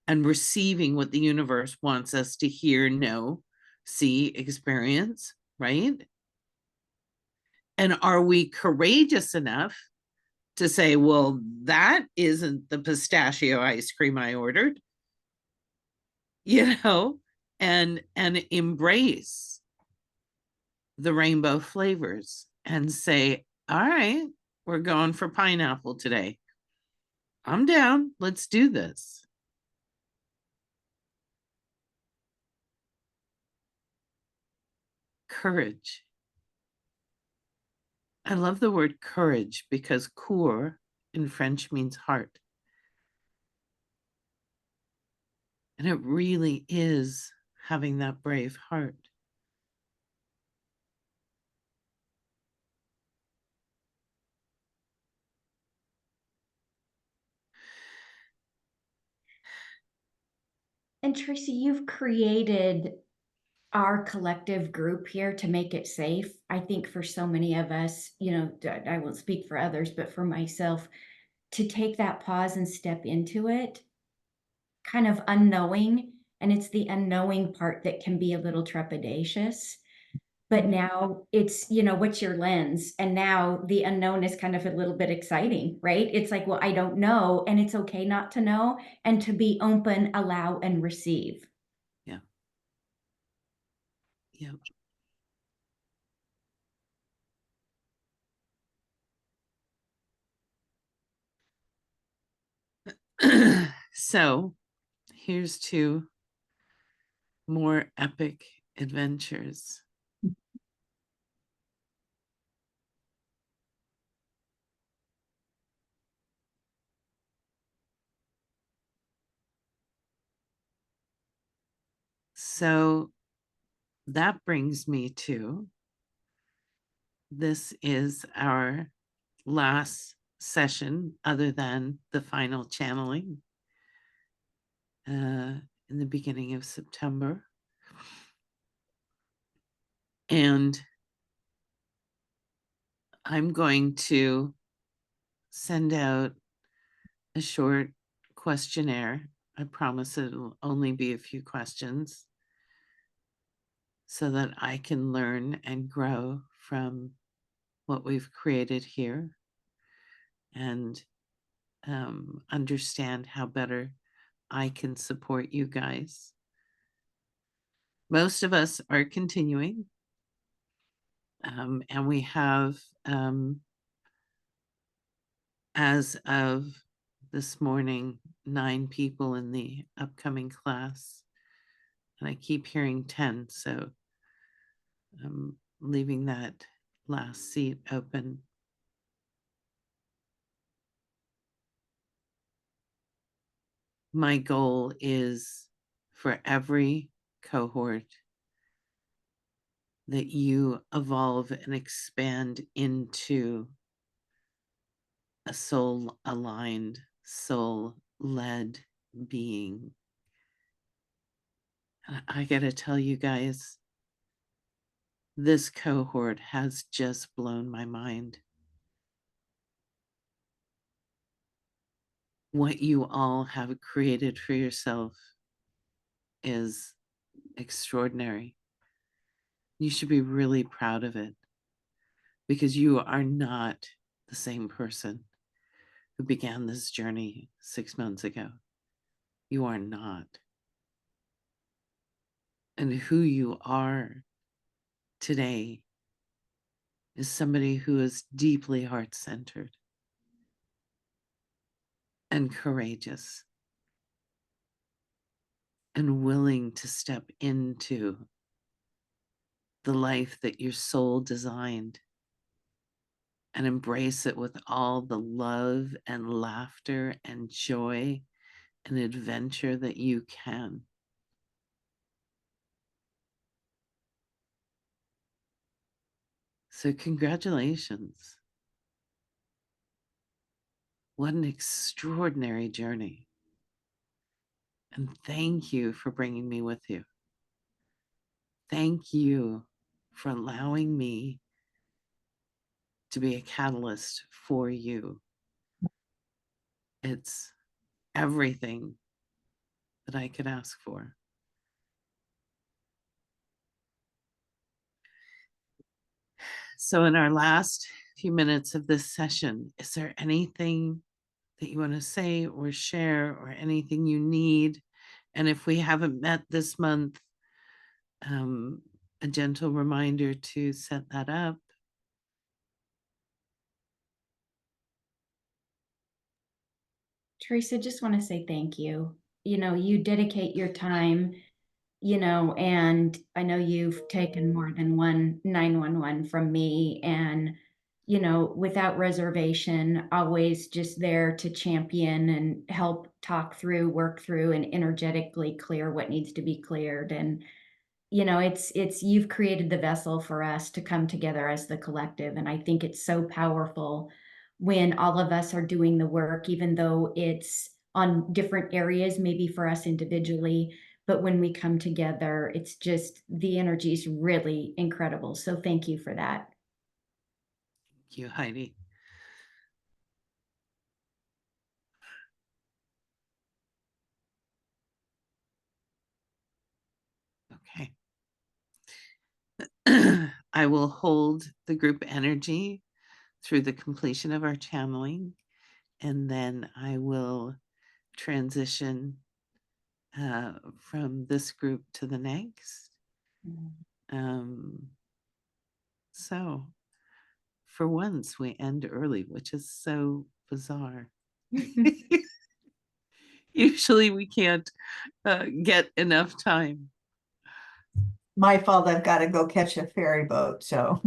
A: and receiving what the universe wants us to hear, know, see, experience, right? And are we courageous enough to say, well, that isn't the pistachio ice cream I ordered, you know, and embrace the rainbow flavors and say, all right, we're going for pineapple today. I'm down. Let's do this. Courage. I love the word courage because coeur in French means heart. And it really is having that brave heart.
C: And Tracy, you've created our collective group here to make it safe. I think for so many of us, I won't speak for others, but for myself, to take that pause and step into it, kind of unknowing. And it's the unknowing part that can be a little trepidatious. But now it's, what's your lens? And now the unknown is kind of a little bit exciting, right? It's like, well, I don't know. And it's okay not to know, and to be open, allow, and receive.
A: Yeah. Yeah. So here's to more epic adventures. So that brings me to, this is our last session other than the final channeling in the beginning of September. And I'm going to send out a short questionnaire. I promise it'll only be a few questions so that I can learn and grow from what we've created here and understand how better I can support you guys. Most of us are continuing, and we have, as of this morning, 9 people in the upcoming class. And I keep hearing 10, so I'm leaving that last seat open. My goal is for every cohort that you evolve and expand into a soul aligned, soul led being. I got to tell you guys, this cohort has just blown my mind. What you all have created for yourself is extraordinary. You should be really proud of it, because you are not the same person who began this journey 6 months ago. You are not. And who you are today is somebody who is deeply heart-centered and courageous and willing to step into the life that your soul designed and embrace it with all the love and laughter and joy and adventure that you can. So congratulations. What an extraordinary journey. And thank you for bringing me with you. Thank you for allowing me to be a catalyst for you. It's everything that I could ask for. So in our last few minutes of this session, is there anything that you want to say or share, or anything you need? And if we haven't met this month, a gentle reminder to set that up.
C: Teresa, just want to say thank you. You know, you dedicate your time, you know, and I know you've taken more than one 911 from me, and, you know, without reservation, always just there to champion and help talk through, work through, and energetically clear what needs to be cleared. And, you know, it's you've created the vessel for us to come together as the collective. And I think it's so powerful when all of us are doing the work, even though it's on different areas, maybe for us individually, but when we come together, it's just, the energy is really incredible. So thank you for that.
A: Thank you, Heidi. Okay. I will hold the group energy through the completion of our channeling, and then I will transition from this group to the next. So for once we end early, which is so bizarre. Usually we can't get enough time.
F: My fault, I've got to go catch a ferry boat, so.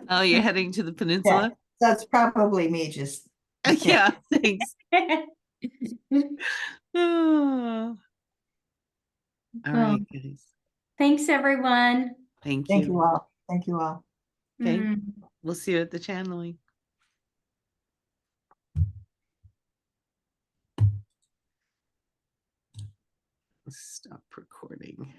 A: Oh, you're heading to the
F: Yeah,
A: peninsula?
F: that's probably me just.
A: Yeah, thanks. Oh, all
C: Well,
A: right, guys.
C: thanks, everyone.
A: Thank
F: Thank
A: you.
F: you all. Thank you all.
A: Okay.
C: Mm.
A: We'll see you at the channeling. Stop recording.